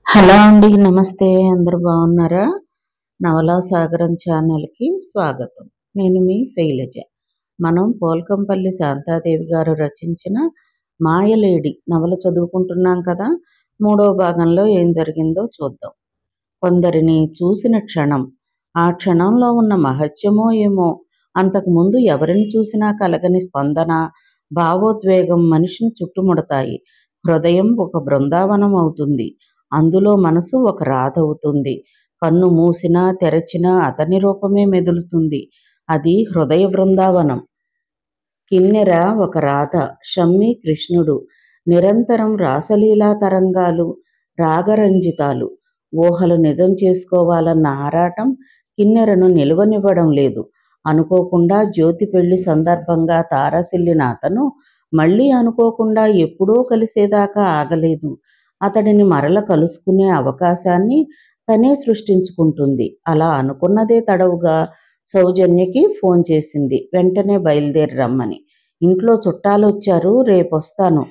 Hello అండి, నమస్తే. అందరూ బాగున్నారా? నవలా సాగరం ఛానల్కి స్వాగతం. నేను మీ శైలజ. మనం పోల్కంపల్లి శాంతాదేవి గారు రచించిన మాయలేడి నవల చదువుకుంటున్నాం కదా. 3వ భాగంలో ఏం జరిగిందో చూద్దాం. కొందరిని చూసిన క్షణం, ఆ క్షణంలో ఉన్న మహత్యమో ఏమో, అంతకుముందు ఎవరిని చూసినా కలగని స్పందన, భావోద్వేగం మనిషిని చుట్టుముడతాయి. హృదయం ఒక బృందావనం అవుతుంది. అందులో మనసు ఒక రాధ అవుతుంది. కన్ను మూసినా తెరచినా అతని రూపమే మెదులుతుంది. అది హృదయ బృందావనం. కిన్నెర ఒక రాధ, షమ్మి కృష్ణుడు. నిరంతరం రాసలీలా తరంగాలు, రాగరంజితాలు. ఊహలు నిజం చేసుకోవాలన్న ఆరాటం కిన్నెరను నిలువనివ్వడం లేదు. అనుకోకుండా జ్యోతి పెళ్లి సందర్భంగా తారసిల్లిన అతను మళ్ళీ అనుకోకుండా ఎప్పుడో కలిసేదాకా ఆగలేదు. అతడిని మరల కలుసుకునే అవకాశాన్ని తనే సృష్టించుకుంటుంది. అలా అనుకున్నదే తడవుగా సౌజన్యకి ఫోన్ చేసింది. వెంటనే బయలుదేరి రమ్మని. ఇంట్లో చుట్టాలొచ్చారు, రేపొస్తాను.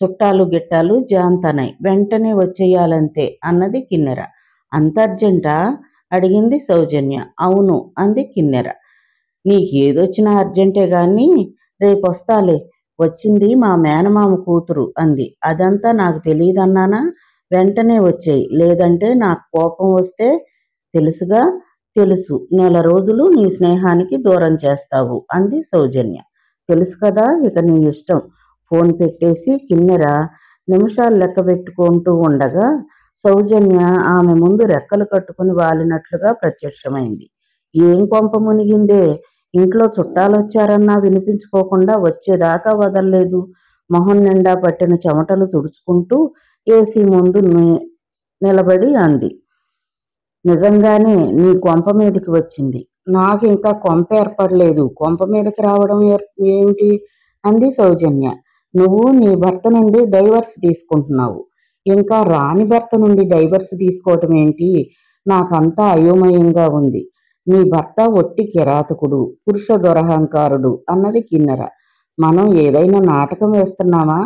చుట్టాలు గిట్టాలు జాంతనై, వెంటనే వచ్చేయాలంతే అన్నది కిన్నెర. అంత అర్జెంటా అడిగింది సౌజన్య. అవును అంది కిన్నెర. నీకేదొచ్చినా అర్జెంటే గాని రేపొస్తాలే. వచ్చింది మా మేనమామ కూతురు అంది. అదంతా నాకు తెలియదన్నానా? వెంటనే వచ్చేయి, లేదంటే నాకు కోపం వస్తే తెలుసుగా. తెలుసు, నెల రోజులు నీ స్నేహానికి దూరం చేస్తావు అంది సౌజన్య. తెలుసు కదా, ఇక నీ ఇష్టం. ఫోన్ పెట్టేసి కిన్నెర నిమిషాలు లెక్క పెట్టుకుంటూ ఉండగా సౌజన్య ఆమె ముందు రెక్కలు కట్టుకుని వాలినట్లుగా ప్రత్యక్షమైంది. ఏం కొంప మునిగిందే? ఇంట్లో చుట్టాలొచ్చారన్నా వినిపించుకోకుండా వచ్చేదాకా వదల్లేదు. మొహం నిండా పట్టిన చెమటలు తుడుచుకుంటూ ఏసీ ముందు నిలబడి అంది. నిజంగానే నీ కొంప మీదకి వచ్చింది. నాకు ఇంకా కొంప ఏర్పడలేదు. కొంప మీదకి రావడం ఏమిటి అంది సౌజన్య. నువ్వు నీ భర్త నుండి డైవర్స్ తీసుకుంటున్నావు. ఇంకా రాని భర్త నుండి డైవర్స్ తీసుకోవటం ఏంటి? నాకంతా అయోమయంగా ఉంది. నీ భర్త ఒట్టి కిరాతకుడు, పురుష దురహంకారుడు అన్నది కిన్నెర. మనం ఏదైనా నాటకం వేస్తున్నామా?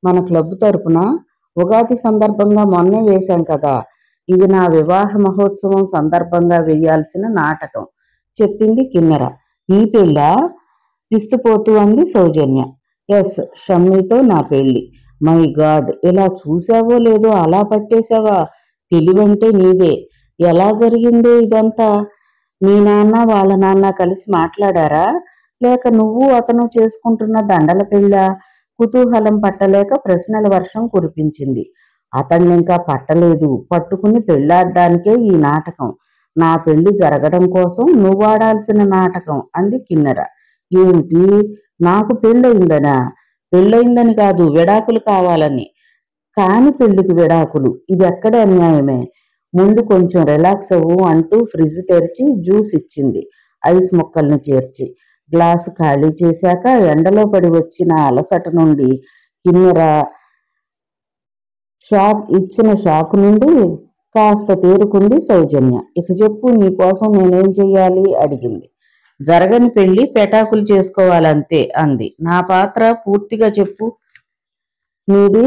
మన క్లబ్ తరపున ఉగాది సందర్భంగా మొన్నే వేశాం కదా. ఇది నా వివాహ మహోత్సవం సందర్భంగా వేయాల్సిన నాటకం చెప్పింది కిన్నెర. నీ పెళ్ళా? విస్తుపోతూ అంది సౌజన్య. ఎస్, షమ్మితో నా పెళ్ళి. మై గాడ్, ఇలా చూసావో లేదో అలా పట్టేశావా? తెలివంటే నీదే. ఎలా జరిగిందే ఇదంతా? మీ నాన్న వాళ్ళ నాన్న కలిసి మాట్లాడారా? లేక నువ్వు అతను చేసుకుంటున్న దండల పెళ్ళా? కుతూహలం పట్టలేక ప్రశ్నల వర్షం కురిపించింది. అతన్ని ఇంకా పట్టలేదు. పట్టుకుని పెళ్ళాడడానికే ఈ నాటకం. నా పెళ్లి జరగడం కోసం నువ్వాడాల్సిన నాటకం అంది కిన్నెర. ఏమిటి? నాకు పెళ్ళయిందనా? పెళ్ళయిందని కాదు, విడాకులు కావాలని. కాని పెళ్లికి విడాకులు? ఇది ఎక్కడ అన్యాయమే. ముందు కొంచెం రిలాక్స్ అవ్వు అంటూ ఫ్రిడ్జ్ తెరిచి జ్యూస్ ఇచ్చింది, ఐస్ ముక్కల్ని చేర్చి. గ్లాసు ఖాళీ చేశాక ఎండలో పడి వచ్చిన అలసట నుండి కిన్నెర ఇచ్చిన షాక్ నుండి కాస్త తేరుకుంది సౌజన్య. ఇక చెప్పు, నీకోసం నేనేం చెయ్యాలి అడిగింది. జరగని పెళ్లి పెటాకులు చేసుకోవాలంతే అంది. నా పాత్ర పూర్తిగా చెప్పు. నీది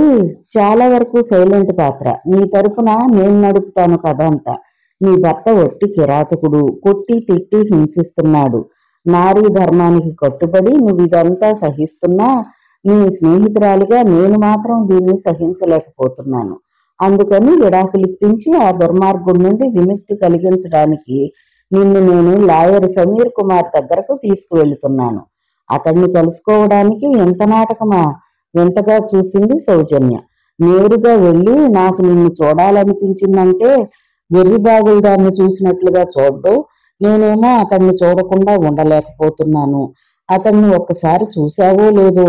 చాలా వరకు సైలెంట్ పాత్ర. నీ తరపున నేను నడుపుతాను కథంతా. నీ భర్త ఒట్టి కిరాతకుడు, కొట్టి తిట్టి హింసిస్తున్నాడు. నారీ ధర్మానికి కట్టుబడి నువ్వు ఇదంతా సహిస్తున్నా నీ స్నేహితురాలిగా నేను మాత్రం దీన్ని సహించలేకపోతున్నాను. అందుకని విడాకులిప్పించి ఆ దుర్మార్గుడి నుండి విముక్తి కలిగించడానికి నిన్ను నేను లాయర్ సమీర్ కుమార్ దగ్గరకు తీసుకువెళ్తున్నాను. అతన్ని కలుసుకోవడానికి ఎంత నాటకమా? వింతగా చూసింది సౌజన్య. నేరుగా వెళ్ళి నాకు నిన్ను చూడాలనిపించిందంటే వెర్రిబాగులు దాన్ని చూసినట్లుగా చూడ్డు. నేనేమో అతన్ని చూడకుండా ఉండలేకపోతున్నాను. అతన్ని ఒక్కసారి చూశావో లేదో?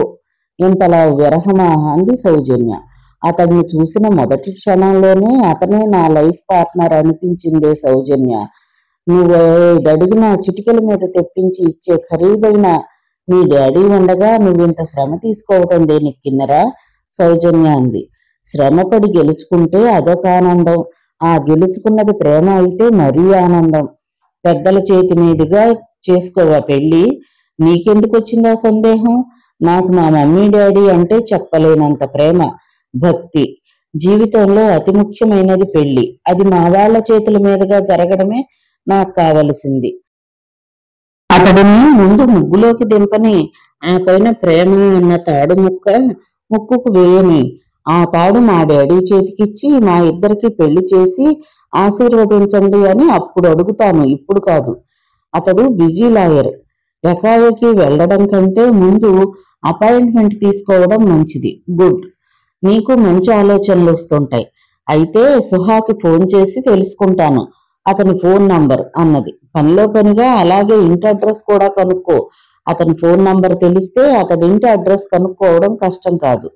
ఇంతలా విరహమా అంది సౌజన్య. అతన్ని చూసిన మొదటి క్షణంలోనే అతనే నా లైఫ్ పార్ట్నర్ అనిపించిందే సౌజన్య. నువ్వేదడిగినా చిటికల మీద తెప్పించి ఇచ్చే ఖరీదైన నీ డాడీ ఉండగా నువ్వింత శ్రమ తీసుకోవటం దేనికి కిన్నెరా? సౌజన్య అంది. శ్రమపడి గెలుచుకుంటే అదొక ఆనందం. ఆ గెలుచుకున్నది ప్రేమ అయితే మరీ ఆనందం. పెద్దల చేతి మీదుగా చేసుకోవా పెళ్ళి? నీకెందుకు వచ్చిందా సందేహం? నాకు మా మమ్మీ డాడీ అంటే చెప్పలేనంత ప్రేమ, భక్తి. జీవితంలో అతి ముఖ్యమైనది పెళ్లి. అది మా వాళ్ళ చేతుల మీదుగా జరగడమే నాకు కావలసింది. అతడిని ముందు ముగ్గులోకి దింపని, ఆ పైన ప్రేమ అన్న తాడు ముక్కుకు వేయని, ఆ తాడు మా డాడీ చేతికిచ్చి మా ఇద్దరికి పెళ్లి చేసి ఆశీర్వదించండి అని అప్పుడు అడుగుతాను, ఇప్పుడు కాదు. అతడు బిజీ లాయర్. ఎకాయకి వెళ్ళడం కంటే ముందు అపాయింట్మెంట్ తీసుకోవడం మంచిది. గుడ్. నీకు మంచి ఆలోచనలు వస్తుంటాయి. అయితే సుహాకి ఫోన్ చేసి తెలుసుకుంటాను అతని ఫోన్ నంబర్ అన్నది. పనిలో పనిగా అలాగే ఇంటి అడ్రస్ కూడా కనుక్కో. అతని ఫోన్ నంబర్ తెలిస్తే అతడి ఇంటి అడ్రస్ కనుక్కోవడం కష్టం కాదు.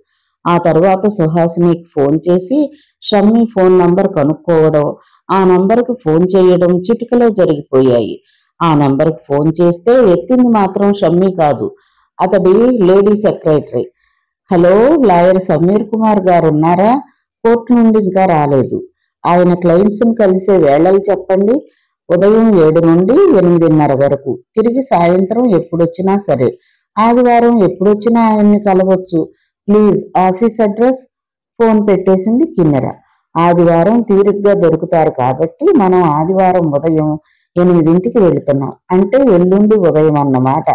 ఆ తర్వాత సుహాసినికి ఫోన్ చేసి షమ్మి ఫోన్ నంబర్ కనుక్కోవడం, ఆ నంబర్కి ఫోన్ చేయడం చిటికలో జరిగిపోయాయి. ఆ నంబర్కి ఫోన్ చేస్తే ఎత్తింది మాత్రం షమ్మి కాదు, అతడి lady secretary. Hello, lawyer Sameer Kumar గారు ఉన్నారా? కోర్టు నుండి ఇంకా రాలేదు. ఆయన క్లయింట్స్ని కలిసే వేళలు చెప్పండి. ఉదయం 7 నుండి 8:30 వరకు. తిరిగి సాయంత్రం ఎప్పుడొచ్చినా సరే. ఆదివారం ఎప్పుడొచ్చినా ఆయన్ని కలవచ్చు. Please office address. ఫోన్ పెట్టేసింది కిన్నెర. ఆదివారం తీరిగ్గా దొరుకుతారు కాబట్టి మనం ఆదివారం ఉదయం 8ంటికి వెళుతున్నాం. అంటే ఎల్లుండి ఉదయం అన్నమాట.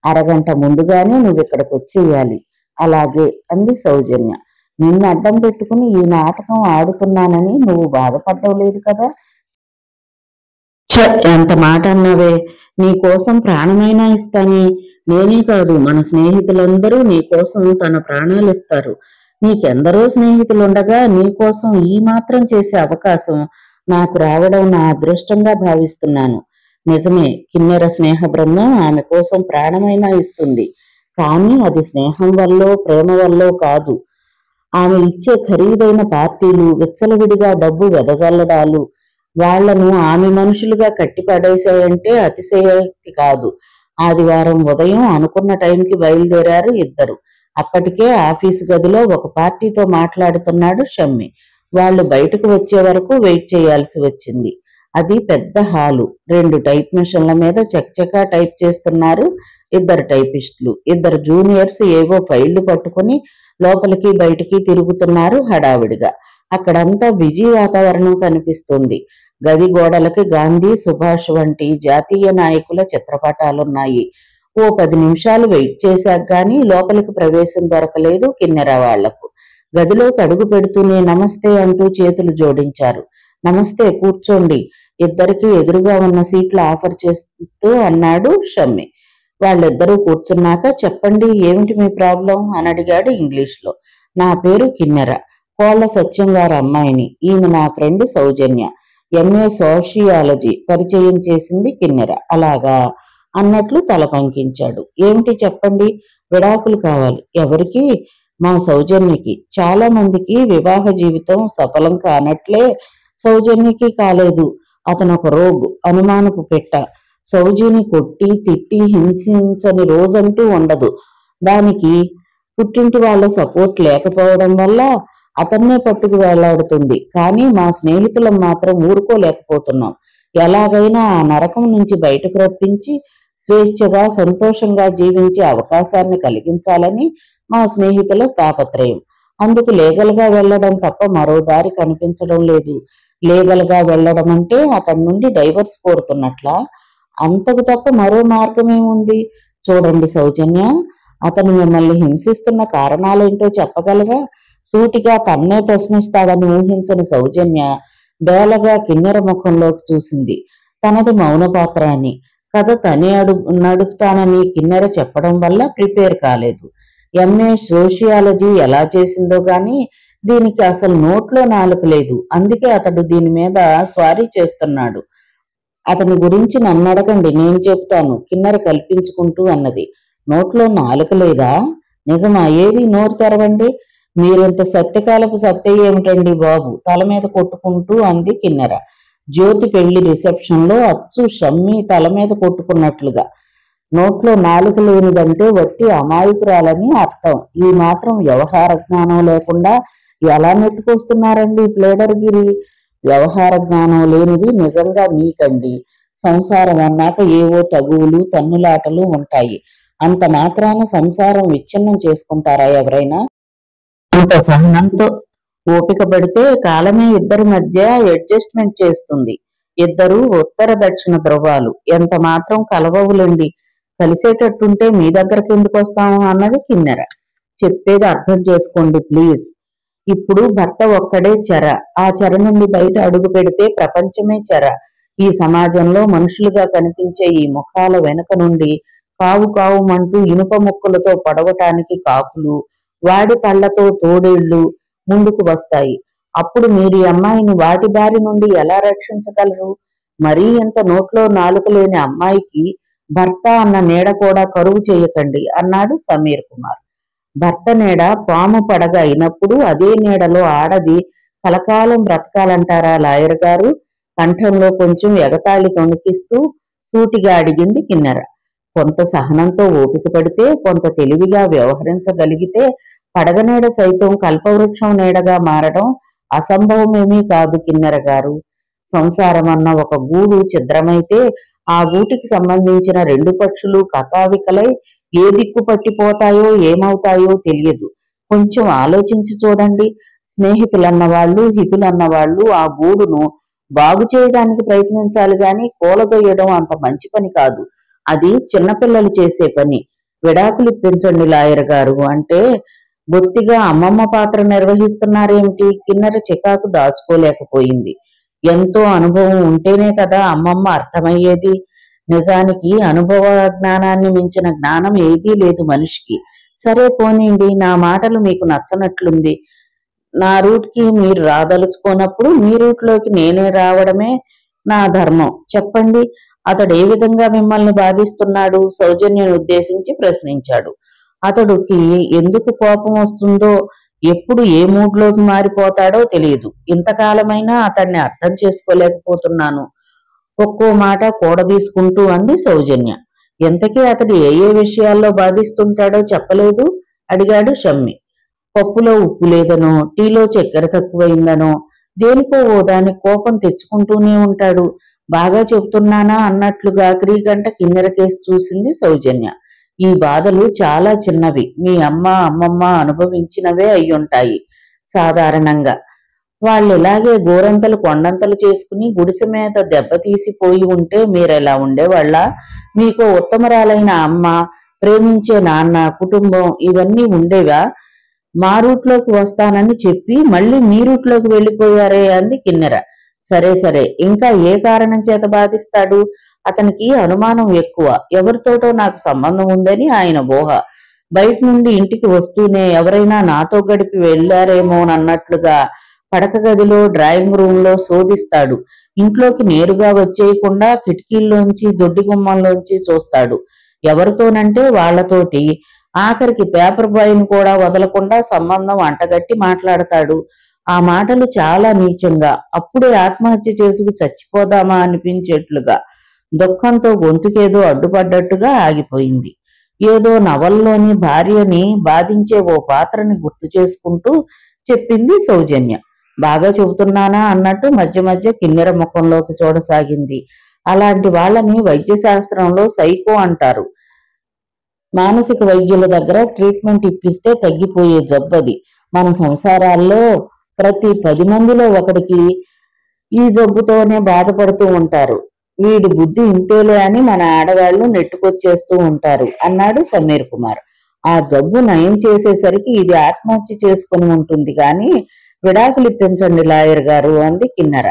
అరగంట ముందుగానే నువ్వు ఇక్కడికి వచ్చేయాలి. అలాగే అంది సౌజన్య. నిన్ను అడ్డం పెట్టుకుని ఈ నాటకం ఆడుతున్నానని నువ్వు బాధపడడం లేదు కదా? ఎంత మాట అన్నావే. నీకోసం ప్రాణమైనా ఇస్తానే. నేనే కాదు, మన స్నేహితులందరూ నీకోసం తన ప్రాణాలు ఇస్తారు. నీకెందరో స్నేహితులుండగా నీకోసం ఈ మాత్రం చేసే అవకాశం నాకు రావడం నా అదృష్టంగా భావిస్తున్నాను. నిజమే, కిన్నెర స్నేహ బృందం ఆమె కోసం ప్రాణమైనా ఇస్తుంది. కానీ అది స్నేహం వల్లో ప్రేమ వల్లో కాదు. ఆమె ఇచ్చే ఖరీదైన పార్టీలు, విచ్చలవిడిగా డబ్బు వెదజల్లడాలు వాళ్లను ఆమె మనుషులుగా కట్టిపడేశాయంటే అతిశయోక్తి కాదు. ఆదివారం ఉదయం అనుకున్న టైంకి బయలుదేరారు ఇద్దరు. అప్పటికే ఆఫీసు గదిలో ఒక పార్టీతో మాట్లాడుతున్నాడు షమ్మి. వాళ్ళు బయటకు వచ్చే వరకు వెయిట్ చేయాల్సి వచ్చింది. అది పెద్ద హాలు. 2 టైప్ మిషన్ల మీద చకచకా టైప్ చేస్తున్నారు ఇద్దరు టైపిస్టులు. ఇద్దరు జూనియర్స్ ఏవో ఫైళ్లు పట్టుకుని లోపలికి బయటికి తిరుగుతున్నారు హడావిడిగా. అక్కడంతా బిజీ వాతావరణం కనిపిస్తుంది. గది గోడలకి గాంధీ, సుభాష్ వంటి జాతీయ నాయకుల చిత్రపటాలున్నాయి. ఓ 10 నిమిషాలు వెయిట్ చేశాక గాని లోపలికి ప్రవేశం దొరకలేదు కిన్నెర వాళ్లకు. గదిలోకి అడుగు పెడుతూనే నమస్తే అంటూ చేతులు జోడించారు. నమస్తే, కూర్చోండి. ఇద్దరికి ఎదురుగా ఉన్న సీట్లు ఆఫర్ చేస్తూ అన్నాడు షమ్మి. వాళ్ళిద్దరూ కూర్చున్నాక చెప్పండి, ఏమిటి మీ ప్రాబ్లం అని అడిగాడు ఇంగ్లీష్లో. నా పేరు కిన్నెర, కోళ్ల సత్యం గారి అమ్మాయిని. ఈమె నా ఫ్రెండ్ సౌజన్య, ఎంఏ సోషియాలజీ. పరిచయం చేసింది కిన్నెర. అలాగా అన్నట్లు తల పంకించాడు. ఏమిటి చెప్పండి. విడాకులు కావాలి. ఎవరికి? మా సౌజన్యకి. చాలా మందికి వివాహ జీవితం సఫలం కానట్లే సౌజన్యకి కాలేదు. అతను ఒక రోగ్, అనుమానపు పెట్ట. సౌజీని కొట్టి తిట్టి హింసించని రోజంటూ ఉండదు. దానికి పుట్టింటి వాళ్ళ సపోర్ట్ లేకపోవడం వల్ల అతన్నే పట్టుకు వేలాడుతుంది. కానీ మా స్నేహితులం మాత్రం ఊరుకోలేకపోతున్నాం. ఎలాగైనా ఆ నరకం నుంచి బయటకు రప్పించి స్వేచ్ఛగా సంతోషంగా జీవించే అవకాశాన్ని కలిగించాలని మా స్నేహితుల తాపత్రయం. అందుకు లీగల్గా వెళ్లడం తప్ప మరో దారి కనిపించడం లేదు. లీగల్గా వెళ్లడం అంటే అతని నుండి డైవర్స్ కోరుతున్నట్లా? అంతకు తప్ప మరో మార్గమేముంది? చూడండి సౌజన్య, అతను మిమ్మల్ని హింసిస్తున్న కారణాలేంటో చెప్పగలరా? సూటిగా తన్నే ప్రశ్నిస్తాడని ఊహించని సౌజన్య బేలగా కిన్నెర ముఖంలోకి చూసింది. తనది మౌనపాత్ర అని, కథ తనే నడుపుతానని కిన్నెర చెప్పడం వల్ల ప్రిపేర్ కాలేదు. ఎంఏ సోషియాలజీ ఎలా చేసిందో గాని దీనికి అసలు నోట్లో నాలుక లేదు. అందుకే అతడు దీని మీద స్వారీ చేస్తున్నాడు. అతని గురించి నన్ను అడగండి, నేను చెబుతాను, కిన్నెర కల్పించుకుంటూ అన్నది. నోట్లో నాలుక లేదా? నిజమా? ఏది? నోరు తెరవండి. మీరింత సత్యకాలపు సత్య ఏమిటండి బాబు, తల మీద కొట్టుకుంటూ అంది కిన్నెర. జ్యోతి పెళ్లి రిసెప్షన్లో అచ్చు షమ్మి తల మీద కొట్టుకున్నట్లుగా. నోట్లో నాలుక లేనిదంటే వట్టి అమాయకురాలని అర్థం. ఈ మాత్రం వ్యవహార జ్ఞానం లేకుండా ఎలా నెట్టుకొస్తున్నారండి ప్లేడర్గిరి? వ్యవహార జ్ఞానం లేనిది నిజంగా మీకండి. సంసారం అన్నాక ఏవో తగువులు తన్నులాటలు ఉంటాయి. అంత మాత్రాన సంసారం విచ్ఛిన్నం చేసుకుంటారా ఎవరైనా? అంత సహనంతో ఓపిక పడితే కాలమే ఇద్దరి మధ్య అడ్జస్ట్మెంట్ చేస్తుంది. ఇద్దరు ఉత్తర దక్షిణ ధ్రువాలు ఎంత మాత్రం కలవవులండి. కలిసేటట్టుంటే మీ దగ్గరికి ఎందుకు వస్తాము అన్నది కిన్నెర. చెప్పేది అర్థం చేసుకోండి ప్లీజ్. ఇప్పుడు భర్త ఒక్కడే చెర. ఆ చెర నుండి బయట అడుగు పెడితే ప్రపంచమే చెర. ఈ సమాజంలో మనుషులుగా కనిపించే ఈ ముఖాల వెనుక నుండి కావు కావుమంటూ ఇనుప ముక్కలతో పొడవటానికి కాకులు, వాడి పళ్లతో తోడేళ్లు ముందుకు వస్తాయి. అప్పుడు మీరు ఈ అమ్మాయిని వాటి బారి నుండి ఎలా రక్షించగలరు? మరీ ఇంత నోట్లో నాలుక లేని అమ్మాయికి భర్త అన్న నీడ కూడా కరువు చేయకండి అన్నాడు సమీర్ కుమార్. భర్త నీడ పాము పడగ అయినప్పుడు అదే నీడలో ఆడది కలకాలం బ్రతకాలంటారా లాయర్ గారు? కంఠంలో కొంచెం ఎగతాళి తొణికిస్తూ సూటిగా అడిగింది కిన్నెర. కొంత సహనంతో ఓపిక పడితే, కొంత తెలివిగా వ్యవహరించగలిగితే పడగనీడ సైతం కల్పవృక్షం నీడగా మారడం అసంభవమేమీ కాదు కిన్నెర గారు. సంసారం అన్న ఒక గూడు ఛిద్రమైతే ఆ గూటికి సంబంధించిన రెండు పక్షులు కకావికలై ఏ దిక్కు పట్టిపోతాయో ఏమవుతాయో తెలియదు. కొంచెం ఆలోచించి చూడండి. స్నేహితులన్నవాళ్ళు, హితులన్నవాళ్ళు ఆ గూడును బాగు చేయడానికి ప్రయత్నించాలి గాని కూలదొయ్యడం అంత మంచి పని కాదు. అది చిన్నపిల్లలు చేసే పని. విడాకులు ఇప్పించండి లాయర్ గారు అంటే బొత్తిగా అమ్మమ్మ పాత్ర నిర్వహిస్తున్నారేమిటి? కిన్నెర చికాకు దాచుకోలేకపోయింది. ఎంతో అనుభవం ఉంటేనే కదా అమ్మమ్మ అర్థమయ్యేది. నిజానికి అనుభవ జ్ఞానాన్ని మించిన జ్ఞానం ఏదీ లేదు మనిషికి. సరే పోనీండి, నా మాటలు మీకు నచ్చనట్లుంది. నా రూట్కి మీరు రాదలుచుకోనప్పుడు మీ రూట్లోకి నేనే రావడమే నా ధర్మం. చెప్పండి, అతడు ఏ విధంగా మిమ్మల్ని బాధిస్తున్నాడు? సౌజన్యను ఉద్దేశించి ప్రశ్నించాడు. అతడికి ఎందుకు కోపం వస్తుందో, ఎప్పుడు ఏ మూడ్లోకి మారిపోతాడో తెలియదు. ఇంతకాలమైనా అతన్ని అర్థం చేసుకోలేకపోతున్నాను. ఒక్కో మాట కూడదీసుకుంటూ అంది సౌజన్య. ఎంతకీ అతడు ఏ ఏ విషయాల్లో బాధిస్తుంటాడో చెప్పలేదు అడిగాడు షమ్మి. పప్పులో ఉప్పు లేదనో, టీలో చక్కెర తక్కువైందనో, దేనికో ఓ దానికి కోపం తెచ్చుకుంటూనే ఉంటాడు. బాగా చెబుతున్నానా అన్నట్లుగా క్రీగంట కిన్నెర కేసి చూసింది సౌజన్య. ఈ బాధలు చాలా చిన్నవి. మీ అమ్మ అమ్మమ్మ అనుభవించినవే అయ్యుంటాయి సాధారణంగా. వాళ్ళిలాగే గోరంతలు కొండంతలు చేసుకుని గుడిసె మీద దెబ్బతీసిపోయి ఉంటే మీరెలా ఉండేవాళ్ళ? మీకు ఉత్తమరాలైన అమ్మ, ప్రేమించే నాన్న, కుటుంబం ఇవన్నీ ఉండేవా? మా రూట్లోకి వస్తానని చెప్పి మళ్ళీ మీ రూట్లోకి వెళ్ళిపోయారే అంది కిన్నెర. సరే సరే, ఇంకా ఏ కారణం చేత బాధిస్తాడు? అతనికి అనుమానం ఎక్కువ. ఎవరితోటో నాకు సంబంధం ఉందని ఆయన ఊహ. బయట నుండి ఇంటికి వస్తూనే ఎవరైనా నాతో గడిపి వెళ్లారేమోనన్నట్లుగా పడక గదిలో, డ్రాయింగ్ రూంలో శోధిస్తాడు. ఇంట్లోకి నేరుగా వచ్చేయకుండా కిటికీల్లోంచి, దొడ్డి గుమ్మంలోంచి చూస్తాడు. ఎవరితోనంటే వాళ్లతోటి. ఆఖరికి పేపర్ బాయ్ని కూడా వదలకుండా సంబంధం అంటగట్టి మాట్లాడతాడు. ఆ మాటలు చాలా నీచంగా, అప్పుడే ఆత్మహత్య చేసుకు చచ్చిపోదామా అనిపించేట్లుగా. దుఃఖంతో గొంతుకేదో అడ్డుపడ్డట్టుగా ఆగిపోయింది. ఏదో నవల్లోని భార్యని బాధించే ఓ పాత్రని గుర్తు చేసుకుంటూ చెప్పింది సౌజన్య. బాగా చెబుతున్నానా అన్నట్టు మధ్య మధ్య కిన్నెర ముఖంలోకి చూడసాగింది. అలాంటి వాళ్ళని వైద్యశాస్త్రంలో సైకో అంటారు. మానసిక వైద్యుల దగ్గర ట్రీట్మెంట్ ఇప్పిస్తే తగ్గిపోయే జబ్బది. మన సంసారాల్లో ప్రతి 10 మందిలో ఒకడికి ఈ జబ్బుతోనే బాధపడుతూ ఉంటారు. వీడి బుద్ధి ఇంతేలే అని మన ఆడవాళ్లు నెట్టుకొచ్చేస్తూ ఉంటారు అన్నాడు సమీర్ కుమార్. ఆ జబ్బు నయం చేసేసరికి ఇది ఆత్మహత్య చేసుకుని ఉంటుంది గాని విడాకులు ఇప్పించండి లాయర్ గారు అంది కిన్నెర.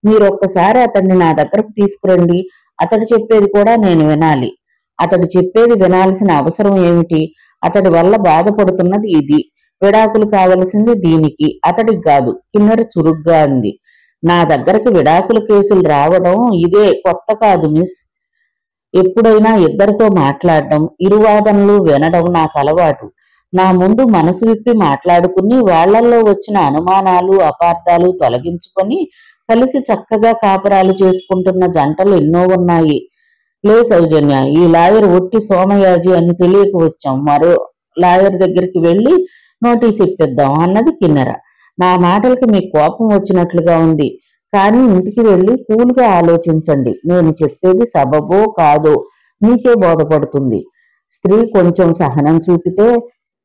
మీరొక్కసారి అతన్ని నా దగ్గరకు తీసుకురండి. అతడు చెప్పేది కూడా నేను వినాలి. అతడు చెప్పేది వినాల్సిన అవసరం ఏమిటి? అతడి వల్ల బాధపడుతున్నది ఇది. విడాకులు కావలసింది దీనికి, అతడికి కాదు. కిన్నెర చురుగ్గా అంది. నా దగ్గరికి విడాకుల కేసులు రావడం ఇదే కొత్త కాదు మిస్. ఎప్పుడైనా ఇద్దరితో మాట్లాడడం, ఇరువాదనలు వినడం నాకు అలవాటు. నా ముందు మనసు విప్పి మాట్లాడుకుని వాళ్లల్లో వచ్చిన అనుమానాలు, అపార్థాలు తొలగించుకొని కలిసి చక్కగా కాపురాలు చేసుకుంటున్న జంటలు ఎన్నో ఉన్నాయి. లే సౌజన్య, ఈ లాయర్ ఒట్టి సోమయాజి అని తెలియక వచ్చాం. మరో లాయర్ దగ్గరికి వెళ్ళి నోటీస్ ఇప్పిద్దాం అన్నది కిన్నెర. నా మాటలకి మీకు కోపం వచ్చినట్లుగా ఉంది. కానీ ఇంటికి వెళ్ళి కూల్గా ఆలోచించండి. నేను చెప్పేది సబబో కాదో మీకే బోధపడుతుంది. స్త్రీ కొంచెం సహనం చూపితే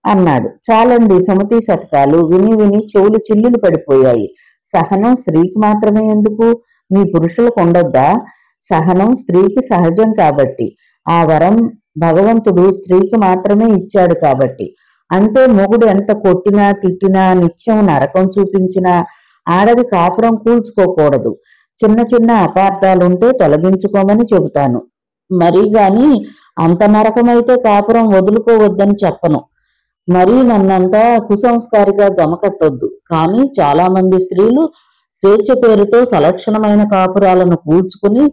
అన్నాడు. చాలండి సుమతి శతకాలు విని విని చెవులు చిల్లులు పడిపోయాయి. సహనం స్త్రీకి మాత్రమే ఎందుకు? మీ పురుషులకు ఉండొద్దా? సహనం స్త్రీకి సహజం కాబట్టి, ఆ వరం భగవంతుడు స్త్రీకి మాత్రమే ఇచ్చాడు కాబట్టి. అంటే మొగుడు ఎంత కొట్టినా తిట్టినా నిత్యం నరకం చూపించినా ఆడది కాపురం కూల్చుకోకూడదు. చిన్న చిన్న అపార్థాలుంటే తొలగించుకోమని చెబుతాను. మరీ గాని అంత నరకమైతే కాపురం వదులుకోవద్దని చెప్పను. మరీ నన్నంతా కుసంస్కారిగా జమకట్టొద్దు. కానీ చాలా మంది స్త్రీలు స్వేచ్ఛ పేరుతో సలక్షణమైన కాపురాలను కూల్చుకుని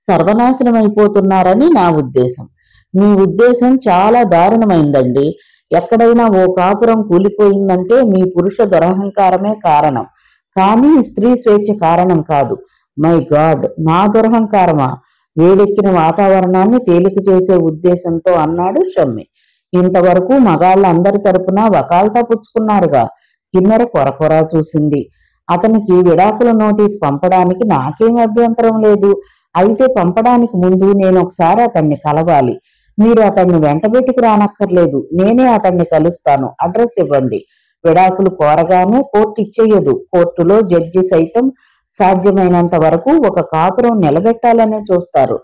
సర్వనాశనమైపోతున్నారని నా ఉద్దేశం. మీ ఉద్దేశం చాలా దారుణమైందండి. ఎక్కడైనా ఓ కాపురం కూలిపోయిందంటే మీ పురుష దురహంకారమే కారణం, కానీ స్త్రీ స్వేచ్ఛ కారణం కాదు. మై గాడ్, నా దురహంకారమా? వేడెక్కిన వాతావరణాన్ని తేలిక చేసే ఉద్దేశంతో అన్నాడు షమ్మి. ఇంతవరకు మగాళ్ళందరి తరపున వకాల్తా పుచ్చుకున్నారుగా. కిన్నెర కొరకొరా చూసింది. అతనికి విడాకుల నోటీస్ పంపడానికి నాకేం అభ్యంతరం లేదు. అయితే పంపడానికి ముందు నేను ఒకసారి అతన్ని కలవాలి. మీరు అతన్ని వెంటబెట్టుకు రానక్కర్లేదు, నేనే అతన్ని కలుస్తాను. అడ్రస్ ఇవ్వండి. విడాకులు కోరగానే కోర్టు ఇచ్చేయదు. కోర్టులో జడ్జి సైతం సాధ్యమైనంత వరకు ఒక కాపురం నిలబెట్టాలనే చూస్తారు.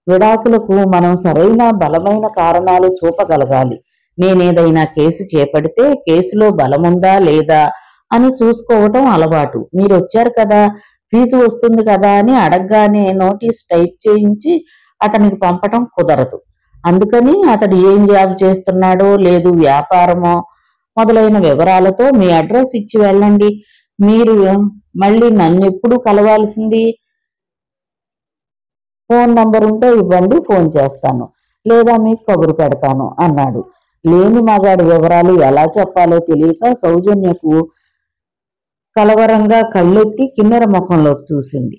విడాకులకు మనం సరైన బలమైన కారణాలు చూపగలగాలి. నేనేదైనా కేసు చేపడితే కేసులో బలముందా లేదా అని చూసుకోవటం అలవాటు. మీరొచ్చారు కదా, ఫీజు వస్తుంది కదా అని అడగగానే నోటీస్ టైప్ చేయించి అతనికి పంపటం కుదరదు. అందుకని అతడు ఏం జాబ్ చేస్తున్నాడో, లేదు వ్యాపారమో మొదలైన వివరాలతో మీ అడ్రస్ ఇచ్చి వెళ్ళండి. మీరు మళ్ళీ నన్నెప్పుడు కలవాల్సింది? ఫోన్ నంబర్ ఉంటే ఇవ్వండి, ఫోన్ చేస్తాను. లేదా మీకు కబురు పెడతాను అన్నాడు. లేని మగాడి వివరాలు ఎలా చెప్పాలో తెలియక సౌజన్యకు కలవరంగా కళ్ళెత్తి కిన్నెర ముఖంలోకి చూసింది.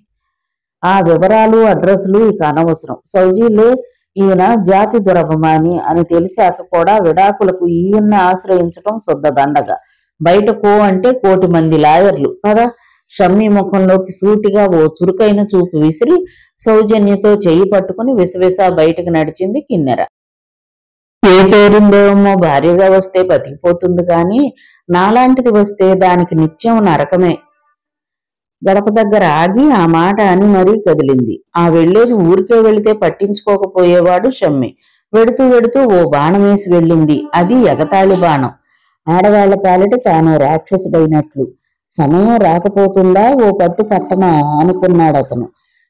ఆ వివరాలు అడ్రస్లు ఇక అనవసరం. సౌజీలే ఈయన జాతి దురభిమాని అని తెలిసాక కూడా విడాకులకు ఈయన్ని ఆశ్రయించటం శుద్ధదండగా. బయట కో అంటే 1,000,000 మంది లాయర్లు కదా. షమ్మి ముఖంలోకి సూటిగా ఓ చురుకైన చూపు విసిరి సౌజన్యతో చెయ్యి పట్టుకుని విసవిసా బయటకు నడిచింది కిన్నెర. ఏ పేరుందేమో భార్యగా వస్తే బతికిపోతుంది కానీ నాలాంటిది వస్తే దానికి నిత్యం నరకమే. గడప దగ్గర ఆగి ఆ మాట అని మరీ కదిలింది. ఆ వెళ్లేది ఊరికే వెళితే పట్టించుకోకపోయేవాడు షమ్మి. వెడుతూ వెడుతూ ఓ బాణం వేసి వెళ్ళింది. అది ఎగతాళి బాణం. ఆడవాళ్ల పాలిట తాను రాక్షసుడైనట్లు. సమయం రాకపోతుందా ఓ పట్టు పట్టనా అనుకున్నాడతను.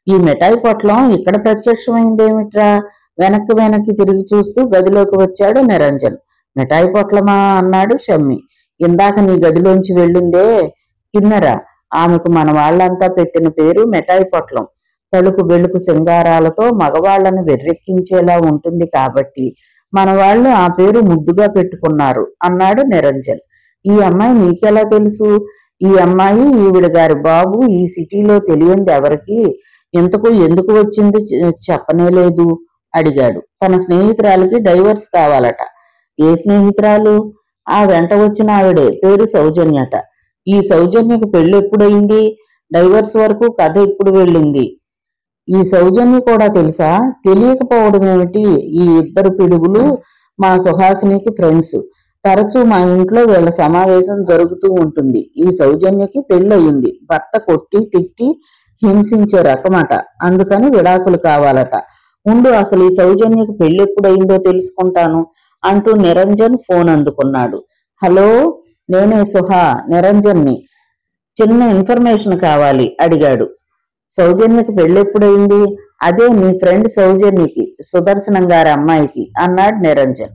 ఈ మిఠాయి పొట్లం ఇక్కడ ప్రత్యక్షమైందేమిట్రా? వెనక్కి తిరిగి చూస్తూ గదిలోకి వచ్చాడు నిరంజన్. మిఠాయి పొట్లమా అన్నాడు షమ్మి. ఇందాక నీ గదిలోంచి వెళ్ళిందే కిన్నెర. ఆమెకు మన వాళ్లంతా పెట్టిన పేరు మిఠాయి పొట్లం. తలుకు వెలుకు సింగారాలతో మగవాళ్లను వెర్రెక్కించేలా ఉంటుంది కాబట్టి మన వాళ్ళు ఆ పేరు ముద్దుగా పెట్టుకున్నారు అన్నాడు నిరంజన్. ఈ అమ్మాయి నీకెలా తెలుసు? ఈ అమ్మాయి ఈవిడ గారి బాబు. ఈ సిటీలో తెలియంది ఎవరికి? ఇంతకు ఎందుకు వచ్చింది చెప్పనేలేదు అడిగాడు. తన స్నేహితురాలికి డైవర్స్ కావాలట. ఏ స్నేహితురాలు? ఆ వెంట వచ్చిన ఆవిడే, పేరు సౌజన్యట. ఈ సౌజన్యకు పెళ్లి ఎప్పుడైంది? డైవర్స్ వరకు కథ ఇప్పుడు వెళ్ళింది. ఈ సౌజన్య కూడా తెలుసా? తెలియకపోవడం ఏమిటి? ఈ ఇద్దరు పిడుగులు మా సుహాసినికి ఫ్రెండ్స్. తరచూ మా ఇంట్లో వీళ్ళ సమావేశం జరుగుతూ ఉంటుంది. ఈ సౌజన్యకి పెళ్ళయింది. భర్త కొట్టి తిట్టి హింసించే రకమట. అందుకని విడాకులు కావాలట. ఉండు, అసలు ఈ సౌజన్యకి పెళ్ళెప్పుడయిందో తెలుసుకుంటాను అంటూ నిరంజన్ ఫోన్ అందుకున్నాడు. హలో, నేనే సుహా, నిరంజన్ని. చిన్న ఇన్ఫర్మేషన్ కావాలి అడిగాడు. సౌజన్యకి పెళ్ళెప్పుడైంది? అదే మీ ఫ్రెండ్ సౌజన్యకి, సుదర్శనం గారి అమ్మాయికి అన్నాడు నిరంజన్.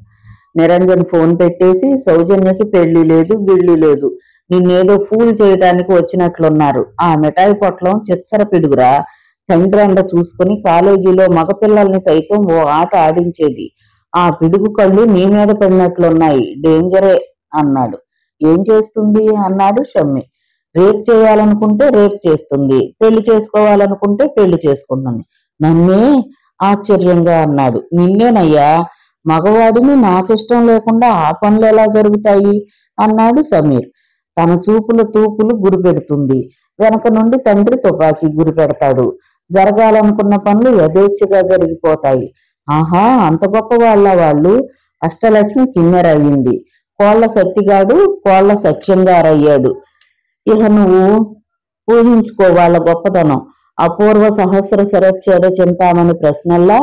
నిరంజన్ ఫోన్ పెట్టేసి, సౌజన్యకి పెళ్లి లేదు గిళ్ళి లేదు, నిన్నేదో ఫూల్ చేయడానికి వచ్చినట్లున్నారు. ఆ మిఠాయి పొట్లం చిచ్చర పిడుగురా. తండ్రండ చూసుకుని కాలేజీలో మగపిల్లల్ని సైతం ఓ ఆట ఆడించేది. ఆ పిడుగు కళ్ళు నీ మీద పడినట్లున్నాయి. డేంజరే అన్నాడు. ఏం చేస్తుంది అన్నాడు షమ్మి. రేప్ చేయాలనుకుంటే రేప్ చేస్తుంది, పెళ్లి చేసుకోవాలనుకుంటే పెళ్లి చేసుకుంటుంది. నన్నే ఆశ్చర్యంగా అన్నాడు. నిన్నేనయ్యా. మగవాడిని నాకిష్టం లేకుండా ఆ పనులు ఎలా జరుగుతాయి అన్నాడు సమీర్. తన చూపుల తూపులు గురిపెడుతుంది. వెనక నుండి తండ్రి తుపాకీ గురిపెడతాడు. జరగాలనుకున్న పనులు యథేచ్ఛగా జరిగిపోతాయి. ఆహా, అంత గొప్ప వాళ్ళ వాళ్ళు. అష్టలక్ష్మి కిన్నెర అయింది. కోళ్ల సత్తిగాడు కోళ్ల సత్యంగారయ్యాడు. ఇక నువ్వు ఊహించుకో వాళ్ళ గొప్పతనం. అపూర్వ సహస్ర శరచ్ఛేద చింతామణి ప్రశ్నల్లా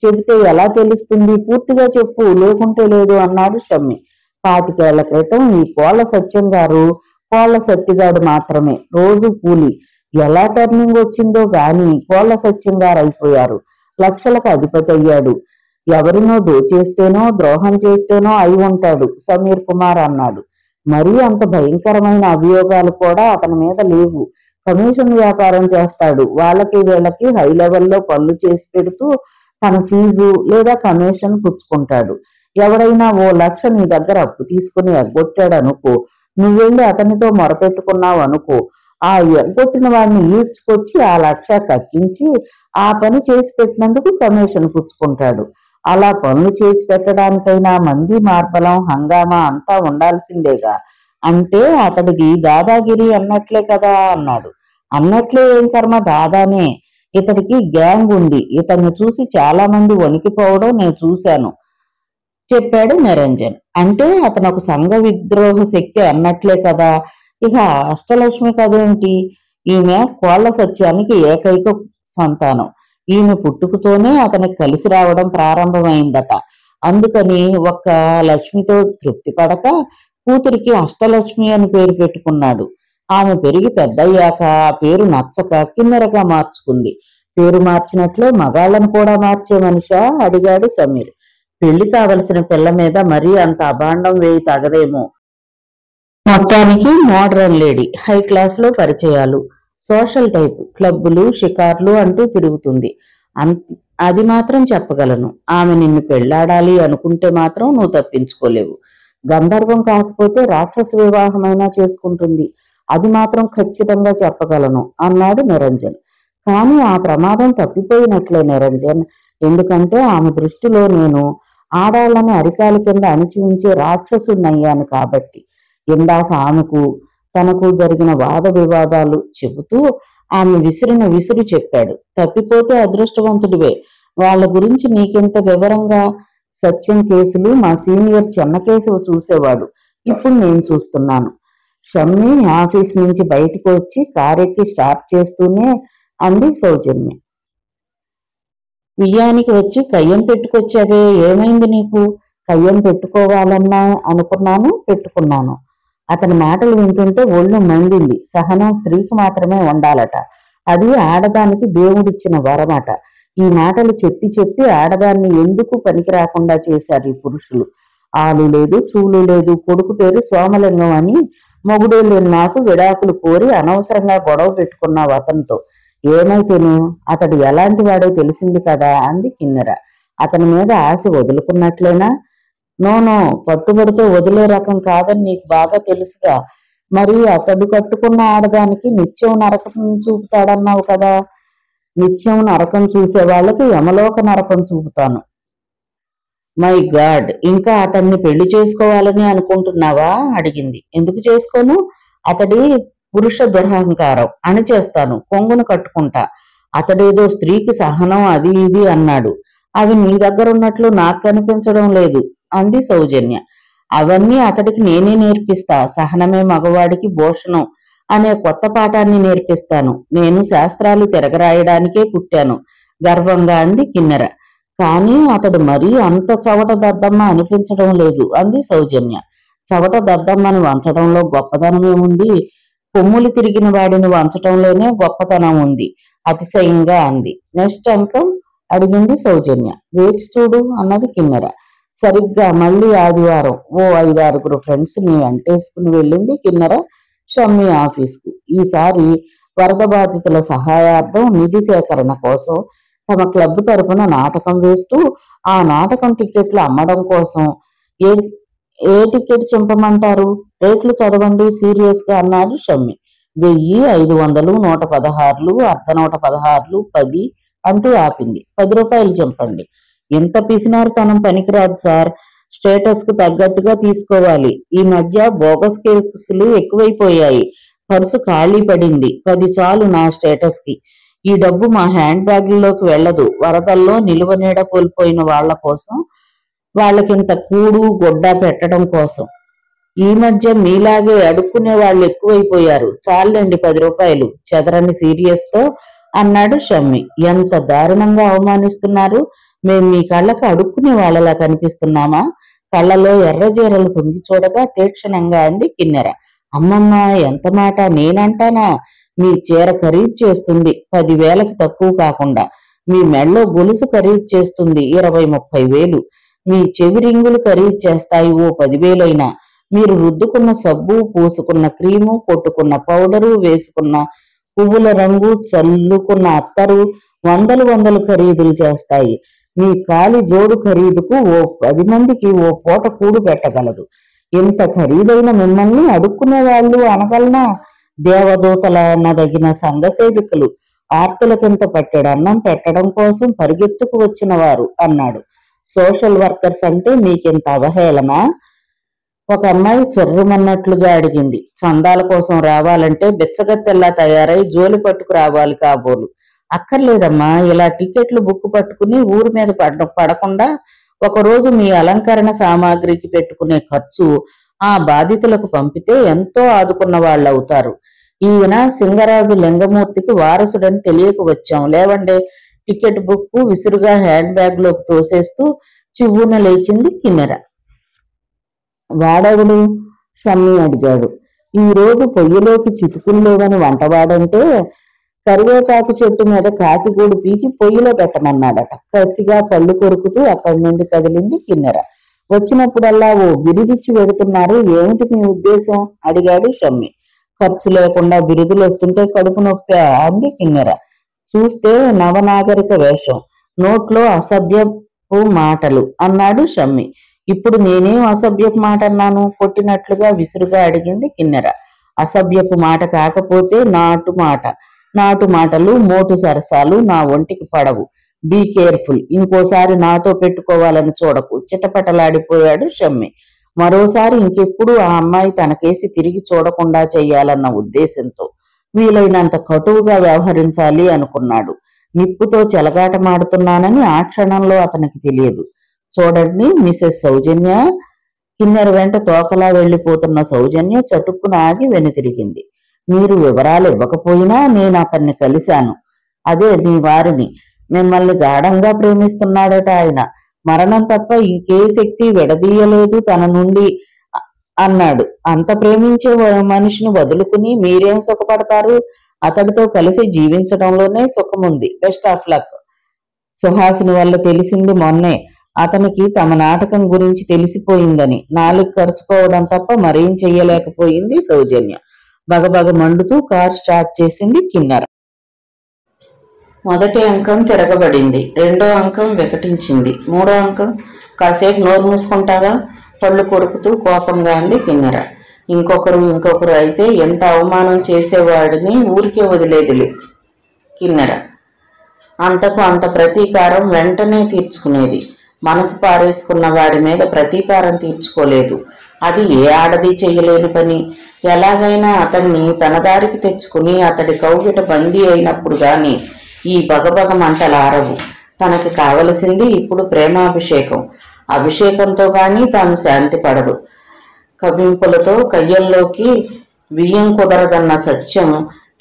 చెబితే ఎలా తెలుస్తుంది? పూర్తిగా చెప్పు, లేకుంటే లేదు అన్నాడు షమ్మి. 25 ఏళ్ల క్రితం ఈ కోళ్ల సత్యం గారు కోళ్ల సత్తిగాడు మాత్రమే, రోజు కూలి. ఎలా టర్నింగ్ వచ్చిందో గాని కోళ్ల సత్యం గారు అయిపోయారు. లక్షలకు అధిపతి అయ్యాడు. ఎవరినో దోచేస్తేనో ద్రోహం చేస్తేనో అయి ఉంటాడు సమీర్ కుమార్ అన్నాడు. మరీ అంత భయంకరమైన అభియోగాలు కూడా అతని మీద లేవు. కమిషన్ వ్యాపారం చేస్తాడు. వాళ్ళకి వీళ్ళకి హై లెవెల్లో పనులు చేసి పెడుతూ తన ఫీజు లేదా కమిషన్ పుచ్చుకుంటాడు. ఎవడైనా 1,00,000 నీ దగ్గర అప్పు తీసుకుని ఎగ్గొట్టాడు అనుకో, నువ్వెళ్ళి అతనితో మొరపెట్టుకున్నావు అనుకో, ఆ ఎగ్గొట్టిన వాడిని ఈడ్చుకొచ్చి ఆ 1,00,000 కక్కించి ఆ పని చేసి పెట్టినందుకు కమిషన్ పుచ్చుకుంటాడు. అలా పనులు చేసి పెట్టడానికైనా మంది మార్బలం హంగామా అంతా ఉండాల్సిందేగా. అంటే అతడికి దాదాగిరి అన్నట్లే కదా అన్నాడు. అన్నట్లే ఏం కర్మ, దాదానే. ఇతడికి గ్యాంగ్ ఉంది. ఇతన్ని చూసి చాలా మంది వణికిపోవడం నేను చూశాను చెప్పాడు నిరంజన్. అంటే అతను ఒక సంఘ విద్రోహ శక్తి అన్నట్లే కదా. ఇక అష్టలక్ష్మి కదేంటి? ఈమె కోళ్ల సత్యానికి ఏకైక సంతానం. ఈమె పుట్టుకతోనే అతనికి కలిసి రావడం ప్రారంభమైందట. అందుకని ఒక్క లక్ష్మితో తృప్తి పడక కూతురికి అష్టలక్ష్మి అని పేరు పెట్టుకున్నాడు. ఆమె పెరిగి పెద్దయ్యాక ఆ పేరు నచ్చక కిన్నెరగా మార్చుకుంది. పేరు మార్చినట్లే మగాళ్లను కూడా మార్చే మనిషా అడిగాడు సమీర్. పెళ్లి కావలసిన పిల్ల మీద మరీ అంత అభాండం వేయి తగదేమో. మొత్తానికి మోడరన్ లేడీ, హై క్లాస్ లో పరిచయాలు, సోషల్ టైప్, క్లబ్బులు షికార్లు అంటూ తిరుగుతుంది. అది మాత్రం చెప్పగలను. ఆమె నిన్ను పెళ్లాడాలి అనుకుంటే మాత్రం నువ్వు తప్పించుకోలేవు. గంధర్వం కాకపోతే రాక్షస వివాహమైనా చేసుకుంటుంది. అది మాత్రం ఖచ్చితంగా చెప్పగలను అన్నాడు నిరంజన్. కానీ ఆ ప్రమాదం తప్పిపోయినట్లే నిరంజన్. ఎందుకంటే ఆమె దృష్టిలో నేను ఆడాళ్ళని అరికాల కింద అణిచి ఉంచే రాక్షసున్నయ్యాను కాబట్టి. ఇందాక ఆమెకు తనకు జరిగిన వాద వివాదాలు చెబుతూ ఆమె విసిరిన విసురు చెప్పాడు. తప్పిపోతే అదృష్టవంతుడివే. వాళ్ళ గురించి నీకెంత వివరంగా? సత్యం కేసులు మా సీనియర్ చెన్నకేశవ చూసేవాడు. ఇప్పుడు నేను చూస్తున్నాను. షమ్మి ఆఫీస్ నుంచి బయటికి వచ్చి కారెక్కి స్టార్ట్ చేస్తూనే అంది సౌజన్య. బియ్యానికి వచ్చి కయ్యం పెట్టుకొచ్చావే, ఏమైంది నీకు? కయ్యం పెట్టుకోవాలన్నా అనుకున్నాను, పెట్టుకున్నాను. అతని మాటలు వింటుంటే ఒళ్ళు మండింది. సహనం స్త్రీకి మాత్రమే ఉండాలట. అది ఆడదానికి దేవుడిచ్చిన వరమట. ఈ మాటలు చెప్పి చెప్పి ఆడదాన్ని ఎందుకు పనికి రాకుండా చేశారు ఈ పురుషులు. ఆలు లేదు, చూలు లేదు. కొడుకు పేరు సోమలింగం అని మొగుడు లేని నాకు విడాకులు కోరి అనవసరంగా గొడవ పెట్టుకున్నావు అతనితో. ఏమైతేను అతడు ఎలాంటి వాడో తెలిసింది కదా అంది కిన్నెర. అతని మీద ఆశ వదులుకున్నట్లేనా? నోనో, పట్టుబడితో వదిలే రకం కాదని నీకు బాగా తెలుసుగా. మరి అతడు కట్టుకున్న ఆడదానికి నిత్యం నరకం చూపుతాడన్నావు కదా. నిత్యం నరకం చూసే వాళ్ళకి యమలోక నరకం చూపుతాను. మై గాడ్, ఇంకా అతన్ని పెళ్లి చేసుకోవాలని అనుకుంటున్నావా అడిగింది. ఎందుకు చేసుకోను? అతడి పురుష దురహంకారం అణిచేస్తాను, కొంగును కట్టుకుంటా. అతడేదో స్త్రీకి సహనం అది ఇది అన్నాడు. అవి నీ దగ్గర ఉన్నట్లు నాకు కనిపించడం లేదు అంది సౌజన్య. అవన్నీ అతడికి నేనే నేర్పిస్తా. సహనమే మగవాడికి భూషణం అనే కొత్త పాఠాన్ని నేర్పిస్తాను. నేను శాస్త్రాలు తిరగరాయడానికే పుట్టాను గర్వంగా అంది కిన్నెర. కానీ అతడు మరీ అంత చవట దద్దమ్మ అనిపించడం లేదు అంది సౌజన్య. చవట దద్దమ్మని వంచడంలో గొప్పతనమేముంది? కొమ్ములు తిరిగిన వాడిని వంచటంలోనే గొప్పతనం ఉంది అతిశయంగా అంది. నెక్స్ట్ అంకం అడిగింది సౌజన్య. వేచి చూడు అన్నది కిన్నెర. సరిగ్గా మళ్ళీ ఆదివారం 5-6 ఫ్రెండ్స్ ని వెంటేసుకుని వెళ్ళింది కిన్నెర షమ్మి ఆఫీస్కు. ఈసారి వరద బాధితుల సహాయార్థం నిధి సేకరణ కోసం తమ క్లబ్ తరపున నాటకం వేస్తూ ఆ నాటకం టికెట్లు అమ్మడం కోసం. ఏ టికెట్ చింపమంటారు? రేట్లు చదవండి సీరియస్ గా అన్నాడు షమ్మి. 1000, 500, 116, అర్ధ 116, 10 అంటూ ఆపింది. 10 రూపాయలు చింపండి. ఎంత పిసినారితనం పనికిరాదు సార్. స్టేటస్ కు తగ్గట్టుగా తీసుకోవాలి. ఈ మధ్య బోగస్ కేసులు ఎక్కువైపోయాయి. పర్సు ఖాళీ పడింది. 10 చాలు నా స్టేటస్ కి. ఈ డబ్బు మా హ్యాండ్ బ్యాగుల్లోకి వెళ్ళదు. వరదల్లో నిలువ నీడ కోల్పోయిన వాళ్ల కోసం, వాళ్ళకింత కూడు గొడ్డ పెట్టడం కోసం. ఈ మధ్య మీలాగే అడుక్కునే వాళ్ళు ఎక్కువైపోయారు. చాలండి 10 రూపాయలు చెదరని సీరియస్ తో అన్నాడు షమ్మి. ఎంత దారుణంగా అవమానిస్తున్నారు. మేం మీ కళ్ళకు అడుక్కునే వాళ్ళలా కనిపిస్తున్నామా? కళ్ళలో ఎర్రజీరలు తొంగి చూడగా తీక్షణంగా అంది కిన్నెర. అమ్మమ్మ, ఎంత మాట! నేనంటానా? మీ చీర ఖరీదు చేస్తుంది 10,000కి తక్కువ కాకుండా. మీ మెళ్ళో గొలుసు ఖరీదు చేస్తుంది 20-30 వేలు. మీ చెవి రింగులు ఖరీదు చేస్తాయి ఓ 10,000 అయినా. మీరు రుద్దుకున్న సబ్బు, పూసుకున్న క్రీము, కొట్టుకున్న పౌడరు, వేసుకున్న పువ్వుల రంగు, చల్లుకున్న అత్తరు వందలు ఖరీదులు చేస్తాయి. మీ కాలి జోడు ఖరీదుకు ఓ 10 మందికి ఓ పూట కూడు పెట్టగలదు. ఇంత ఖరీదైన మిమ్మల్ని అడుక్కునే వాళ్ళు అనగలనా? దేవదూతల అన్నదగిన సంఘసేవికులు, ఆర్తులకింత పట్టెడు అన్నం పెట్టడం కోసం పరిగెత్తుకు వచ్చిన వారు అన్నాడు. సోషల్ వర్కర్స్ అంటే మీకింత అవహేళనా? ఒక అమ్మాయి చొర్రుమన్నట్లుగా అడిగింది. చందాల కోసం రావాలంటే బిచ్చగత్తెల్లా తయారై జోలి పట్టుకు రావాలి కాబోలు. అక్కర్లేదమ్మా, ఇలా టికెట్లు బుక్ పట్టుకుని ఊరి మీద పడకుండా ఒకరోజు మీ అలంకరణ సామాగ్రికి పెట్టుకునే ఖర్చు ఆ బాధితులకు పంపితే ఎంతో ఆదుకున్న వాళ్ళు అవుతారు. ఈయన సింగరాజు లింగమూర్తికి వారసుడని తెలియక వచ్చాం. లేవండే. టికెట్ బుక్ విసురుగా హ్యాండ్ బ్యాగ్ లోకి తోసేస్తూ చివ్వున లేచింది కిన్నెర. వాడెవడు? షమ్మి అడిగాడు. ఈ రోజు పొయ్యిలోకి చితుకుల్లేవని వంటవాడంటే కరివేపాకు చెట్టు మీద కాకిగూడు పీకి పొయ్యిలో పెట్టమన్నాడట. కసిగా పళ్ళు కొరుకుతూ అక్కడి నుండి కదిలింది కిన్నెర. వచ్చినప్పుడల్లా ఓ బిరుదిచ్చి వెడుతున్నారు. ఏమిటి మీ ఉద్దేశం? అడిగాడు షమ్మి. ఖర్చు లేకుండా బిరుదులు వస్తుంటే కడుపు నొప్పి అంది కిన్నెర. చూస్తే నవనాగరిక వేషం, నోట్లో అసభ్యపు మాటలు అన్నాడు షమ్మి. ఇప్పుడు నేనేం అసభ్యపు మాట అన్నాను? కొట్టినట్లుగా విసురుగా అడిగింది కిన్నెర. అసభ్యపు మాట కాకపోతే నాటు మాటలు, మోటు సరసాలు నా ఒంటికి పడవు. Be careful. ఇంకోసారి నాతో పెట్టుకోవాలని చూడకు చిటపటలాడిపోయాడు షమ్మి. మరోసారి ఇంకెప్పుడు ఆ అమ్మాయి తనకేసి తిరిగి చూడకుండా చెయ్యాలన్న ఉద్దేశంతో వీలైనంత కటువుగా వ్యవహరించాలి అనుకున్నాడు. నిప్పుతో చెలగాటమాడుతున్నానని ఆ క్షణంలో అతనికి తెలియదు. చూడండి మిసెస్ సౌజన్య. కిన్నెర వెంట తోకలా వెళ్లిపోతున్న సౌజన్య చటుక్కున ఆగి వెనుతిరిగింది. మీరు వివరాలు ఇవ్వకపోయినా నేను అతన్ని కలిశాను. అదే మీ వారిని. మిమ్మల్ని గాఢంగా ప్రేమిస్తున్నాడట ఆయన. మరణం తప్ప ఇంకే శక్తి విడదీయలేదు తన నుండి అన్నాడు. అంత ప్రేమించే మనిషిని వదులుకుని మీరేం సుఖపడతారు? అతడితో కలిసి జీవించడంలోనే సుఖముంది. Best of luck. సుహాసిని వల్ల తెలిసింది మొన్నే. అతనికి తమ నాటకం గురించి తెలిసిపోయిందని. నాలుగు ఖర్చుకోవడం తప్ప మరేం చెయ్యలేకపోయింది సౌజన్య. బగబగ మండుతూ కార్ స్టార్ట్ చేసింది కిన్నెర. మొదటి అంకం తిరగబడింది. రెండో అంకం వికటించింది. మూడో అంకం కాసేపు నోరు మూసుకుంటావా? పళ్ళు కొరుకుతూ కోపంగా అంది కిన్నెర. ఇంకొకరు అయితే ఎంత అవమానం చేసేవాడిని ఊరికే వదిలేదిలే కిన్నెర. అంతకు అంత ప్రతీకారం వెంటనే తీర్చుకునేది. మనసు పారేసుకున్న వాడి మీద ప్రతీకారం తీర్చుకోలేదు. అది ఏ ఆడది చెయ్యలేని పని. ఎలాగైనా అతన్ని తన దారికి తెచ్చుకుని అతడి కౌగిట బందీ అయినప్పుడు గాని ఈ బగబగ మంటలు ఆరవు. తనకి కావలసింది ఇప్పుడు ప్రేమాభిషేకం. అభిషేకంతో గాని తాను శాంతి పడదు. కవింపులతో కయ్యల్లోకి బియ్యం కుదరదన్న సత్యం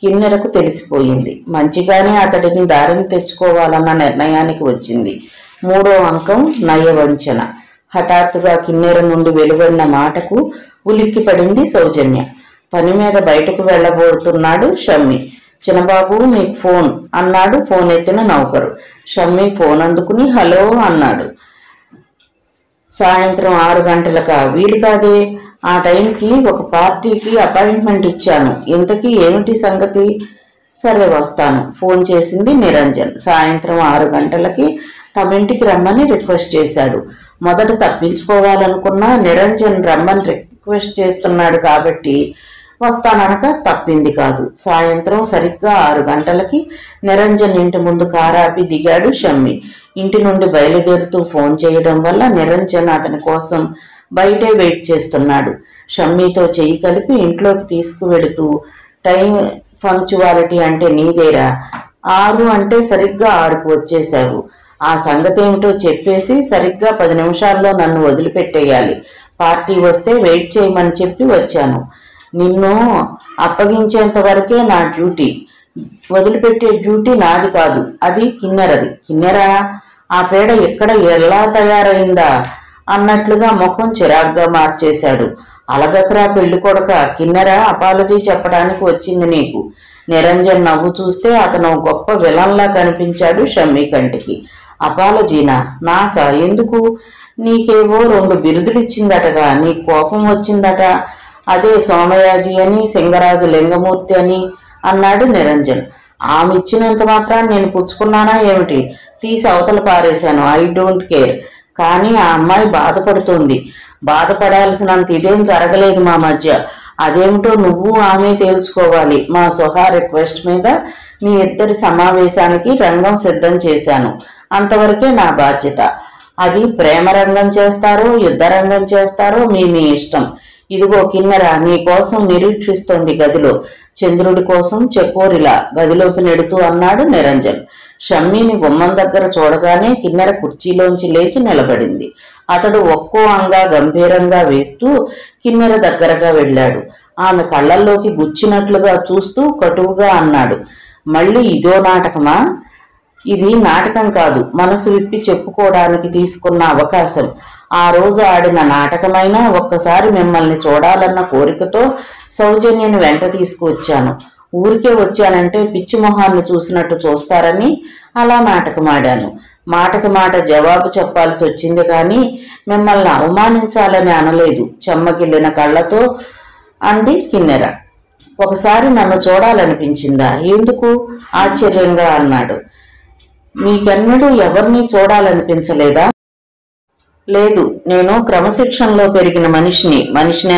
కిన్నెరకు తెలిసిపోయింది. మంచిగానే అతడిని దారిని తెచ్చుకోవాలన్న నిర్ణయానికి వచ్చింది. మూడో అంకం నయవంచన. హఠాత్తుగా కిన్నెర నుండి వెలువడిన మాటకు ఉలిక్కి పడింది సౌజన్య. పని మీద బయటకు వెళ్లబోతున్నాడు షమ్మి. చిన్నబాబు మీకు ఫోన్ అన్నాడు ఫోన్ ఎత్తిన నౌకరు. షమ్మి ఫోన్ అందుకుని హలో అన్నాడు. సాయంత్రం 6 గంటలకా? వీలు కాదే. ఆ టైంకి ఒక పార్టీకి అపాయింట్మెంట్ ఇచ్చాను. ఇంతకీ ఏమిటి సంగతి? సరే వస్తాను. ఫోన్ చేసింది నిరంజన్. సాయంత్రం 6 గంటలకి తమ ఇంటికి రమ్మని రిక్వెస్ట్ చేశాడు. మొదట తప్పించుకోవాలనుకున్నా నిరంజన్ రమ్మని రిక్వెస్ట్ చేస్తున్నాడు కాబట్టి వస్తాననక తప్పింది కాదు. సాయంత్రం సరిగ్గా 6 గంటలకి నిరంజన్ ఇంటి ముందు కారాపి దిగాడు షమ్మి. ఇంటి నుండి బయలుదేరుతూ ఫోన్ చేయడం వల్ల నిరంజన్ అతని కోసం బయటే వెయిట్ చేస్తున్నాడు. షమ్మితో చెయ్యి కలిపి ఇంట్లోకి తీసుకువెడుతూ టైం పంక్చువాలిటీ అంటే నీదేరా. 6 అంటే సరిగ్గా 6కు వచ్చేశావు. ఆ సంగతి ఏమిటో చెప్పేసి సరిగ్గా 10 నిమిషాల్లో నన్ను వదిలిపెట్టేయాలి. పార్టీ వస్తే వెయిట్ చేయమని చెప్పి వచ్చాను. నిన్ను అప్పగించేంత వరకే నా డ్యూటీ, వదిలిపెట్టే డ్యూటీ నాది కాదు, అది కిన్నెరది. కిన్నెరా, ఆ పేడ ఎక్కడ ఎలా తయారైందా అన్నట్లుగా ముఖం చిరాగ్గా మార్చేశాడు. అలగకరా పెళ్లి కొడక, కిన్నెర అపాలజీ చెప్పడానికి వచ్చింది నీకు. నిరంజన్ నవ్వు చూస్తే అతను గొప్ప విలన్లా కనిపించాడు షమ్మి కంటికి. అపాలజీనా? నాకా? ఎందుకు? నీకేవో 2 బిరుదులు ఇచ్చిందటగా, నీ కోపం వచ్చిందట. అదే సోమయాజీ అని, సింగరాజు లింగమూర్తి అని అన్నాడు నిరంజన్. ఆమె ఇచ్చినంత మాత్రాన్ని నేను పుచ్చుకున్నానా ఏమిటి? తీసి అవతల పారేశాను. I don't care. కానీ ఆ అమ్మాయి బాధపడుతుంది. బాధపడాల్సినంత ఇదేం జరగలేదు మా మధ్య. అదేమిటో నువ్వు ఆమె తేల్చుకోవాలి. మా సుహా రిక్వెస్ట్ మీద మీ ఇద్దరి సమావేశానికి రంగం సిద్ధం చేశాను. అంతవరకే నా బాధ్యత. అది ప్రేమ రంగం చేస్తారో యుద్ధ రంగం చేస్తారో మీ ఇష్టం. ఇదిగో కిన్నెర నీ కోసం నిరీక్షిస్తోంది గదిలో. చంద్రుడి కోసం చెకోరిలా గదిలోకి నెడుతూ అన్నాడు నిరంజన్. షమ్మీని గుమ్మం దగ్గర చూడగానే కిన్నెర కుర్చీలోంచి లేచి నిలబడింది. అతడు ఒక్కో అంగా గంభీరంగా వేస్తూ కిన్నెర దగ్గరగా వెళ్ళాడు. ఆమె కళ్ళల్లోకి గుచ్చినట్లుగా చూస్తూ కటువుగా అన్నాడు, మళ్ళీ ఇదో నాటకమా? ఇది నాటకం కాదు, మనసు విప్పి చెప్పుకోవడానికి తీసుకున్న అవకాశం. ఆ రోజు ఆడిన నాటకమైనా ఒక్కసారి మిమ్మల్ని చూడాలన్న కోరికతో సౌజన్యని వెంట తీసుకువచ్చాను. ఊరికే వచ్చానంటే పిచ్చి మొహాన్ని చూసినట్టు చూస్తారని అలా నాటకమాడాను. మాటకు మాట జవాబు చెప్పాల్సి వచ్చింది కానీ మిమ్మల్ని అవమానించాలని అనలేదు. చెమ్మగిల్లిన కళ్ళతో అంది కిన్నెర. ఒకసారి నన్ను చూడాలనిపించిందా? ఎందుకు? ఆశ్చర్యంగా అన్నాడు. మీకెన్నడూ ఎవరిని చూడాలనిపించలేదా? లేదు, నేను క్రమశిక్షణలో పెరిగిన మనిషిని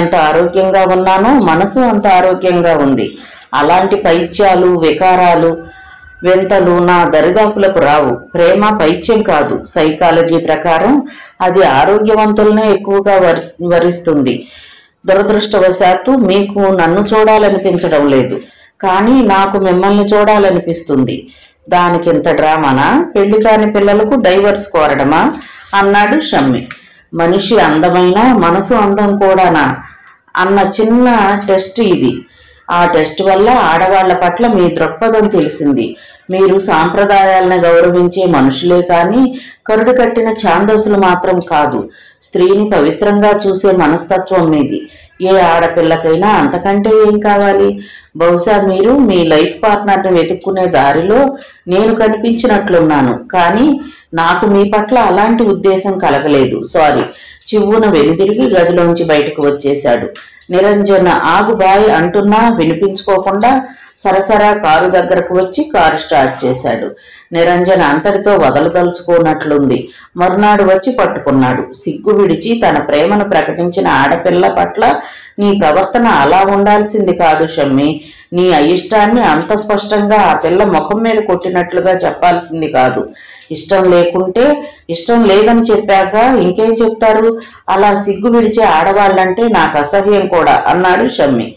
ఎంత ఆరోగ్యంగా ఉన్నానో మనసు అంత ఆరోగ్యంగా ఉంది. అలాంటి పైత్యాలు వికారాలు వింతలు నా దరిదాపులకు రావు. ప్రేమ పైత్యం కాదు. సైకాలజీ ప్రకారం అది ఆరోగ్యవంతులనే ఎక్కువగా వరిస్తుంది. దురదృష్టవశాత్తు మీకు నన్ను చూడాలనిపించడం లేదు, కానీ నాకు మిమ్మల్ని చూడాలనిపిస్తుంది. దానికింత డ్రామానా? పెళ్లి కాని పిల్లలకు డైవర్స్ కోరడమా? అన్నాడు షమ్మి. మనిషి అందమైన మనసు అందం కూడానా అన్న చిన్న టెస్ట్ ఇది. ఆ టెస్ట్ వల్ల ఆడవాళ్ల పట్ల మీ దృక్పథం తెలిసింది. మీరు సాంప్రదాయాలను గౌరవించే మనుషులే కానీ కరుడు కట్టిన ఛాందసులు మాత్రం కాదు. స్త్రీని పవిత్రంగా చూసే మనస్తత్వం మీది. ఏ ఆడపిల్లకైనా అంతకంటే ఏం కావాలి? బహుశా మీరు మీ లైఫ్ పార్ట్నర్ని వెతుక్కునే దారిలో నేను కనిపించినట్లున్నాను, కానీ నాకు మీ పట్ల అలాంటి ఉద్దేశం కలగలేదు. సారీ. చివ్వున వెనుదిరిగి గదిలోంచి బయటకు వచ్చేశాడు. నిరంజన ఆగు బాయ్ అంటున్నా వినిపించుకోకుండా సరసరా కారు దగ్గరకు వచ్చి కారు స్టార్ట్ చేశాడు. నిరంజన్ అంతటితో వదలదలుచుకోనట్లుంది. మరునాడు వచ్చి పట్టుకున్నాడు. సిగ్గు విడిచి తన ప్రేమను ప్రకటించిన ఆడపిల్ల పట్ల నీ ప్రవర్తన అలా ఉండాల్సింది కాదు షమ్మి. నీ అయిష్టాన్ని అంత స్పష్టంగా ఆ పిల్ల ముఖం మీద కొట్టినట్లుగా చెప్పాల్సింది కాదు. ఇష్టం లేకుంటే ఇష్టం లేదని చెప్పాక ఇంకేం చెప్తారు? అలా సిగ్గు విడిచే ఆడవాళ్ళంటే నాకు అసహ్యం కూడా అన్నాడు షమ్మి.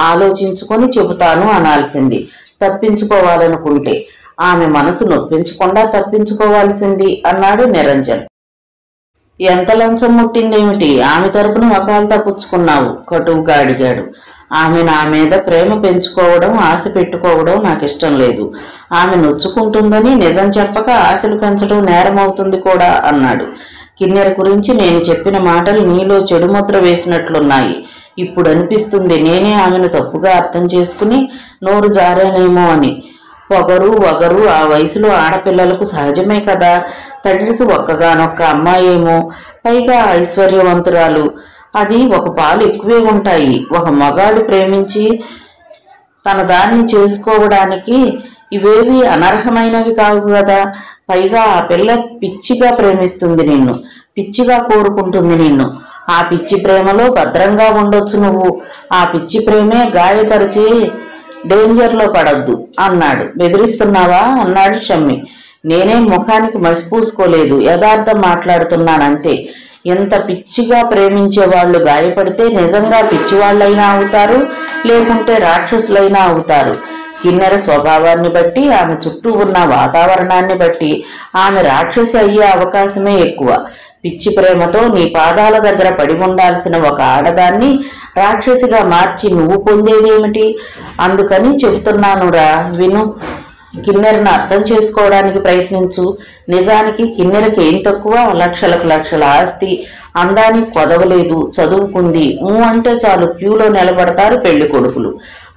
ఆలోచించుకొని చెబుతాను అనాల్సింది. తప్పించుకోవాలనుకుంటే ఆమె మనసు నొప్పించకుండా తప్పించుకోవాల్సింది అన్నాడు నిరంజన్. ఎంత లంచం ముట్టిందేమిటి? ఆమె తరపున వకాల్తా పుచ్చుకున్నావు? కటువుగా అడిగాడు. ఆమె నా మీద ప్రేమ పెంచుకోవడం ఆశ పెట్టుకోవడం నాకు ఇష్టం లేదు. ఆమె నొచ్చుకుంటుందని నిజం చెప్పక ఆశలు పెంచడం నేరమవుతుంది కూడా అన్నాడు. కిన్నెర గురించి నేను చెప్పిన మాటలు నీలో చెడుముద్ర వేసినట్లున్నాయి. ఇప్పుడు అనిపిస్తుంది నేనే ఆమెను తప్పుగా అర్థం చేసుకుని నోరు జారానేమో అని. వగరు ఆ వయసులో ఆడపిల్లలకు సహజమే కదా. తండ్రికి ఒక్కగానొక్క అమ్మాయేమో, పైగా ఐశ్వర్యవంతురాలు. అది ఒక పాలు ఎక్కువే ఉంటాయి. ఒక మగాడు ప్రేమించి తన దాన్ని చేసుకోవడానికి ఇవేవి అనర్హమైనవి కావు కదా. పైగా ఆ పిల్ల పిచ్చిగా ప్రేమిస్తుంది నిన్ను, పిచ్చిగా కోరుకుంటుంది నిన్ను. ఆ పిచ్చి ప్రేమలో భద్రంగా ఉండొచ్చు నువ్వు. ఆ పిచ్చి ప్రేమే గాయపరిచి డేంజర్లో పడొద్దు అన్నాడు. బెదిరిస్తున్నావా అన్నాడు షమ్మి. నేనేం ముఖానికి మసిపూసుకోలేదు, యథార్థం మాట్లాడుతున్నానంతే. ఎంత పిచ్చిగా ప్రేమించే వాళ్ళు గాయపడితే నిజంగా పిచ్చివాళ్ళైనా అవుతారు, లేకుంటే రాక్షసులైనా అవుతారు. కిన్నెర స్వభావాన్ని బట్టి, ఆమె చుట్టూ ఉన్న వాతావరణాన్ని బట్టి ఆమె రాక్షసి అయ్యే అవకాశమే ఎక్కువ. పిచ్చి ప్రేమతో నీ పాదాల దగ్గర పడి ఉండాల్సిన ఒక ఆడదాన్ని రాక్షసిగా మార్చి నువ్వు పొందేదేమిటి? అందుకని చెబుతున్నానురా, విను. కిన్నెరను అర్థం చేసుకోవడానికి ప్రయత్నించు. నిజానికి కిన్నెరకి ఏం తక్కువ? లక్షలకు లక్షల ఆస్తి, అందానికి కొదవలేదు, చదువుకుంది. అంటే చాలు క్యూలో నిలబడతారు పెళ్లి కొడుకులు.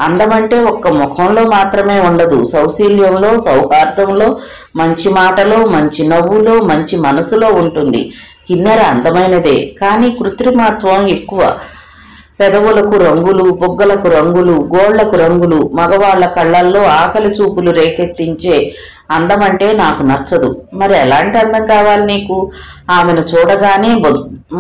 అందమంటే ఒక్క ముఖంలో మాత్రమే ఉండదు, సౌశీల్యంలో, సౌహార్దంలో, మంచి మాటలో, మంచి నవ్వులో, మంచి మనసులో ఉంటుంది. కిన్నెర అందమైనదే, కానీ కృత్రిమత్వం ఎక్కువ. పెదవులకు రంగులు, బుగ్గలకు రంగులు, గోళ్లకు రంగులు, మగవాళ్ల కళ్లల్లో ఆకలి చూపులు రేకెత్తించే అందమంటే నాకు నచ్చదు. మరి ఎలాంటి అందం కావాలి నీకు? ఆమెను చూడగానే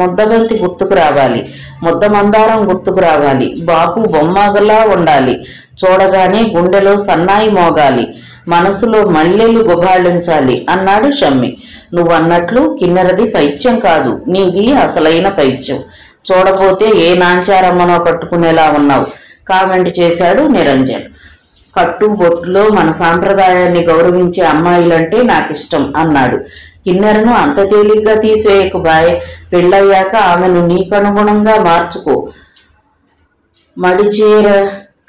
ముద్దబంతి గుర్తుకు రావాలి, ముద్ద మందారం గుర్తుకు రావాలి, బాపు బొమ్మగలా ఉండాలి. చూడగానే గుండెలో సన్నాయి మోగాలి, మనసులో మల్లెలు గుబాళించాలి అన్నాడు షమ్మి. నువ్వన్నట్లు కిన్నెరది పైత్యం కాదు, నీది అసలైన పైత్యం. చూడపోతే ఏ నాంచారమ్మనో కట్టుకునేలా ఉన్నావు కామెంట్ చేశాడు నిరంజన్. కట్టు బొట్టులో మన సాంప్రదాయాన్ని గౌరవించే అమ్మాయిలంటే నాకిష్టం అన్నాడు. కిన్నెరను అంత తేలిగ్గా తీసేయకు బాయ్. పెళ్ళయ్యాక ఆమెను నీకనుగుణంగా మార్చుకో, మడిచీర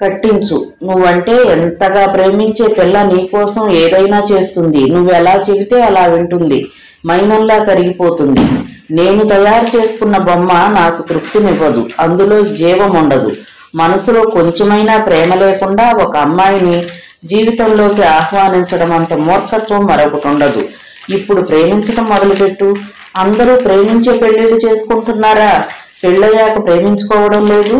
కట్టించు. నువ్వంటే ఎంతగా ప్రేమించే పిల్ల నీకోసం ఏదైనా చేస్తుంది. నువ్వెలా చెబితే అలా వింటుంది, మైనంలా కరిగిపోతుంది. నేను తయారు చేసుకున్న బొమ్మ నాకు తృప్తినివ్వదు, అందులో జీవం ఉండదు. మనసులో కొంచెమైనా ప్రేమ లేకుండా ఒక అమ్మాయిని జీవితంలోకి ఆహ్వానించడం అంత మూర్ఖత్వం మరొకటి ఉండదు. ఇప్పుడు ప్రేమించడం మొదలుపెట్టు. అందరూ ప్రేమించే పెళ్లిళ్ళు చేసుకుంటున్నారా? పెళ్ళయ్యాక ప్రేమించుకోవడం లేదు?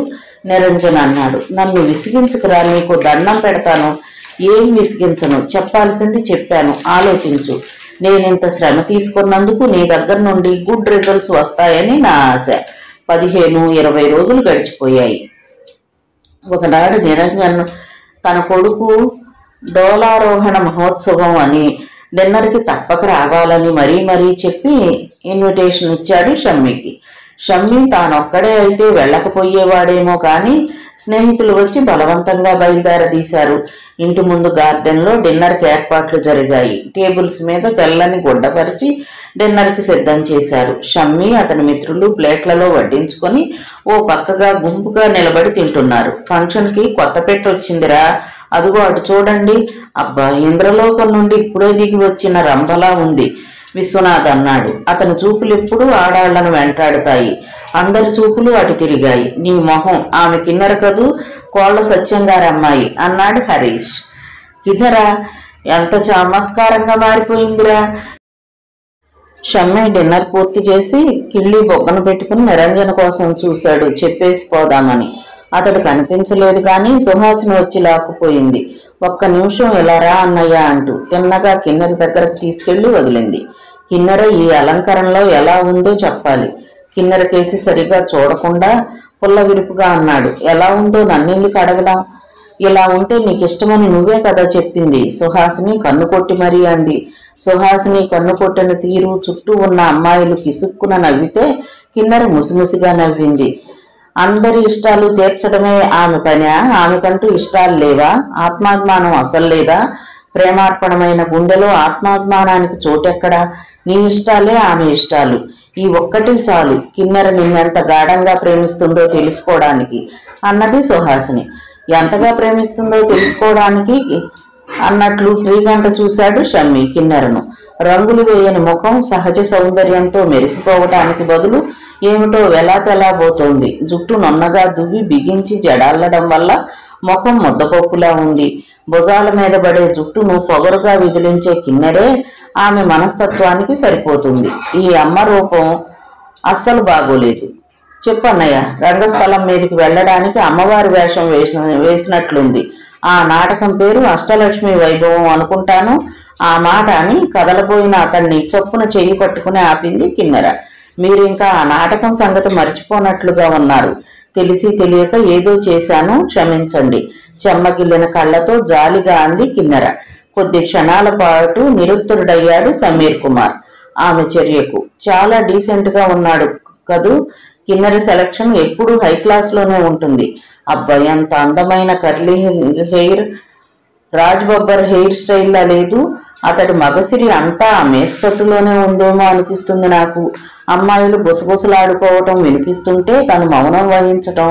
నిరంజన్ అన్నాడు. నన్ను విసిగించుకురా, నీకు దండం పెడతాను. ఏం విసిగించను, చెప్పాల్సింది చెప్పాను, ఆలోచించు. నేనింత శ్రమ తీసుకున్నందుకు నీ దగ్గర నుండి గుడ్ రిజల్ట్స్ వస్తాయని నా ఆశ. 15-20 రోజులు గడిచిపోయాయి. ఒకనాడు నిరంజన్ తన కొడుకు డోలారోహణ మహోత్సవం అని డిన్నర్కి తప్పక రావాలని మరీ చెప్పి ఇన్విటేషన్ ఇచ్చాడు షమ్మికి. షమ్మి తానొక్కడే అయితే వెళ్ళకపోయేవాడేమో కానీ స్నేహితులు వచ్చి బలవంతంగా బయలుదేరదీశారు. ఇంటి ముందు గార్డెన్లో డిన్నర్కి ఏర్పాట్లు జరిగాయి. టేబుల్స్ మీద తెల్లని గుడ్డపరిచి డిన్నర్కి సిద్ధం చేశారు. షమ్మి అతని మిత్రులు ప్లేట్లలో వడ్డించుకొని ఓ పక్కగా గుంపుగా నిలబడి తింటున్నారు. ఫంక్షన్కి కొత్త పెట్టు వచ్చిందిరా, అదుగో అటు చూడండి. అబ్బా, ఇంద్రలోకం నుండి ఇప్పుడే దిగి వచ్చిన రంభలా ఉంది, విశ్వనాథ్ అన్నాడు. అతని చూపులు ఎప్పుడూ ఆడాళ్లను వెంటాడుతాయి. అందరి చూపులు అటు తిరిగాయి. నీ మొహం, ఆమె కిన్నెర కదూ, కోళ్ల సత్యంగారమ్మాయి అన్నాడు హరీష్. కిన్నెర ఎంత చమత్కారంగా మారిపోయిందిరా. షమ్మి డిన్నర్ పూర్తి చేసి కిళ్ళి బొగ్గను పెట్టుకుని నిరంజన్ కోసం చూశాడు, చెప్పేసి పోదామని. అతడు కనిపించలేదు కానీ సుహాసిని వచ్చి లాక్కుపోయింది. ఒక్క నిమిషం ఇలా రా అన్నయ్య అంటూ తిన్నగా కిన్నెర దగ్గరకు తీసుకెళ్లి వదిలింది. కిన్నెర ఈ అలంకరణలో ఎలా ఉందో చెప్పాలి. కిన్నెర కేసి సరిగా చూడకుండా పుల్ల విరుపుగా అన్నాడు. ఎలా ఉందో నన్నెందుకు అడగడం? ఇలా ఉంటే నీకిష్టమని నువ్వే కదా చెప్పింది. సుహాసిని కన్ను కొట్టి మరీ అంది. సుహాసిని కన్ను కొట్టిన తీరు చుట్టూ ఉన్న అమ్మాయిలు కిసుక్కున నవ్వితే కిన్నెర ముసిముసిగా నవ్వింది. అందరి ఇష్టాలు తీర్చడమే ఆమె పని? ఆమెకంటూ ఇష్టాలు లేవా? ఆత్మాభిమానం అసలు లేదా? ప్రేమార్పణమైన గుండెలో ఆత్మాభిమానానికి చోటెక్కడా? నీ ఇష్టాలే ఆమె ఇష్టాలు. ఈ ఒక్కటి చాలు కిన్నెర నిన్నెంత గాఢంగా ప్రేమిస్తుందో తెలుసుకోవడానికి అన్నది సుహాసిని. ఎంతగా ప్రేమిస్తుందో తెలుసుకోవడానికి అన్నట్లు క్రీగంట చూశాడు షమ్మి కిన్నెరను. రంగులు వేయని ముఖం సహజ సౌందర్యంతో మెరిసిపోవటానికి బదులు ఏమిటో వెలాతెలాబోతోంది. జుట్టు నొన్నగా దువ్వి బిగించి జడాల్లడం వల్ల ముఖం ముద్దపప్పులా ఉంది. భుజాల మీద పడే జుట్టును పొగరుగా విదిలించే కిన్నెరే ఆమె మనస్తత్వానికి సరిపోతుంది. ఈ అమ్మ రూపం అస్సలు బాగోలేదు. చెప్పన్నయ్య, రంగస్థలం మీదకి వెళ్ళడానికి అమ్మవారి వేషం వేసినట్లుంది. ఆ నాటకం పేరు అష్టలక్ష్మి వైభవం అనుకుంటాను. ఆ మాట అని కదలబోయిన అతన్ని చొప్పున చెయ్యి పట్టుకుని ఆపింది కిన్నెర. మీరింకా ఆ నాటకం సంగతి మర్చిపోనట్లుగా ఉన్నారు. తెలిసి తెలియక ఏదో చేశాను, క్షమించండి. చెమ్మగిల్లిన కళ్లతో జాలిగా అంది కిన్నెర. కొద్ది క్షణాల పాటు నిరుత్తరుడయ్యాడు సమీర్ కుమార్ ఆమె చర్యకు. చాలా డీసెంట్ గా ఉన్నాడు కదూ. కిన్నెర సెలక్షన్ ఎప్పుడూ హై క్లాస్ లోనే ఉంటుంది. అబ్బాయి అంత అందమైన curly hair, Raj Babbar hair స్టైల్లా లేదు. అతడి మగసిరి అంతా ఆ మేస్తట్టులోనే ఉందేమో అనిపిస్తుంది నాకు అమ్మాయిలు గుసగుసలాడుకోవటం వినిపిస్తుంటే తను మౌనం వహించటం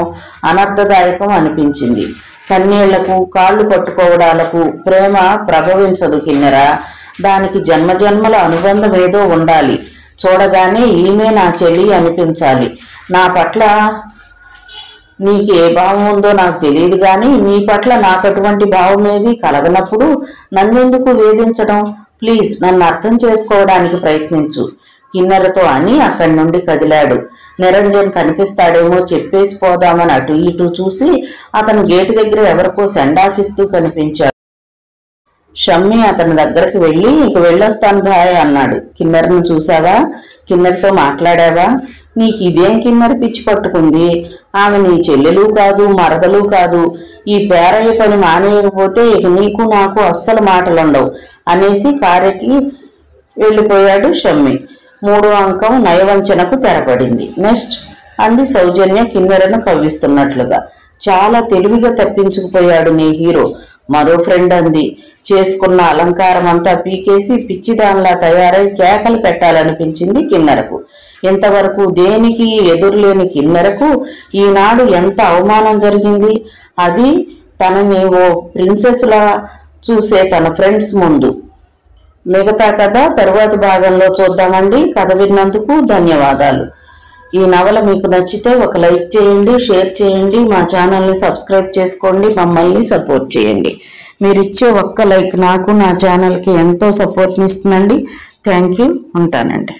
అనర్థదాయకం అనిపించింది. కన్నీళ్లకు కాళ్ళు పట్టుకోవడాలకు ప్రేమ ప్రభవించదు కిన్నెర. దానికి జన్మజన్మల అనుబంధం ఏదో ఉండాలి. చూడగానే ఈమె నా చెల్లి అనిపించాలి. నా పట్ల నీకు ఏ భావం ఉందో నాకు తెలియదు కానీ నీ పట్ల నాకు అటువంటి భావం ఏది కలగనప్పుడు నన్నెందుకు వేధించడం? ప్లీజ్ నన్ను అర్థం చేసుకోవడానికి ప్రయత్నించు కిన్నెరతో అని అక్కడి నుండి కదిలాడు. నిరంజన్ కనిపిస్తాడేమో చెప్పేసి పోదామని అటు ఇటు చూసి అతను గేటు దగ్గర ఎవరికో సెండాఫ్ ఇస్తూ కనిపించాడు. షమ్మి అతని దగ్గరికి వెళ్ళి ఇక వెళ్ళొస్తాను భాయ్ అన్నాడు. కిన్నెరను చూసావా? కిన్నెరతో మాట్లాడావా? నీకు ఇదేం కిన్నెర పిచ్చి పట్టుకుంది? ఆమె నీ చెల్లెలు కాదు, మరదలు కాదు. ఈ పేరయ్య పని మానేయకపోతే ఇక నీకు నాకు అస్సలు మాటలుండవు అనేసి కారెక్కి వెళ్ళిపోయాడు షమ్మి. 3వ అంకం నయవంచనకు తెరపడింది. నెక్స్ట్ అంది సౌజన్య కిన్నెరను కవ్విస్తున్నట్లుగా. చాలా తెలివిగా తప్పించుకుపోయాడు నీ హీరో. మరో ఫ్రెండ్ అంది. చేసుకున్న అలంకారం అంతా పీకేసి పిచ్చిదానిలా తయారై కేకలు పెట్టాలనిపించింది కిన్నెరకు. ఇంతవరకు దేనికి ఎదురులేని కిన్నెరకు ఈనాడు ఎంత అవమానం జరిగింది. అది తనని ఓ ప్రిన్సెస్ లా చూసే తన ఫ్రెండ్స్ ముందు. మిగతా కథ తరువాతి భాగంలో చూద్దామండి. కథ విన్నందుకు ధన్యవాదాలు. ఈ నవల మీకు నచ్చితే ఒక లైక్ చేయండి, షేర్ చేయండి, మా ఛానల్ని సబ్స్క్రైబ్ చేసుకోండి, మమ్మల్ని సపోర్ట్ చేయండి. మీరిచ్చే ఒక్క లైక్ నాకు నా ఛానల్కి ఎంతో సపోర్ట్ని ఇస్తుందండి. Thank you. ఉంటానండి.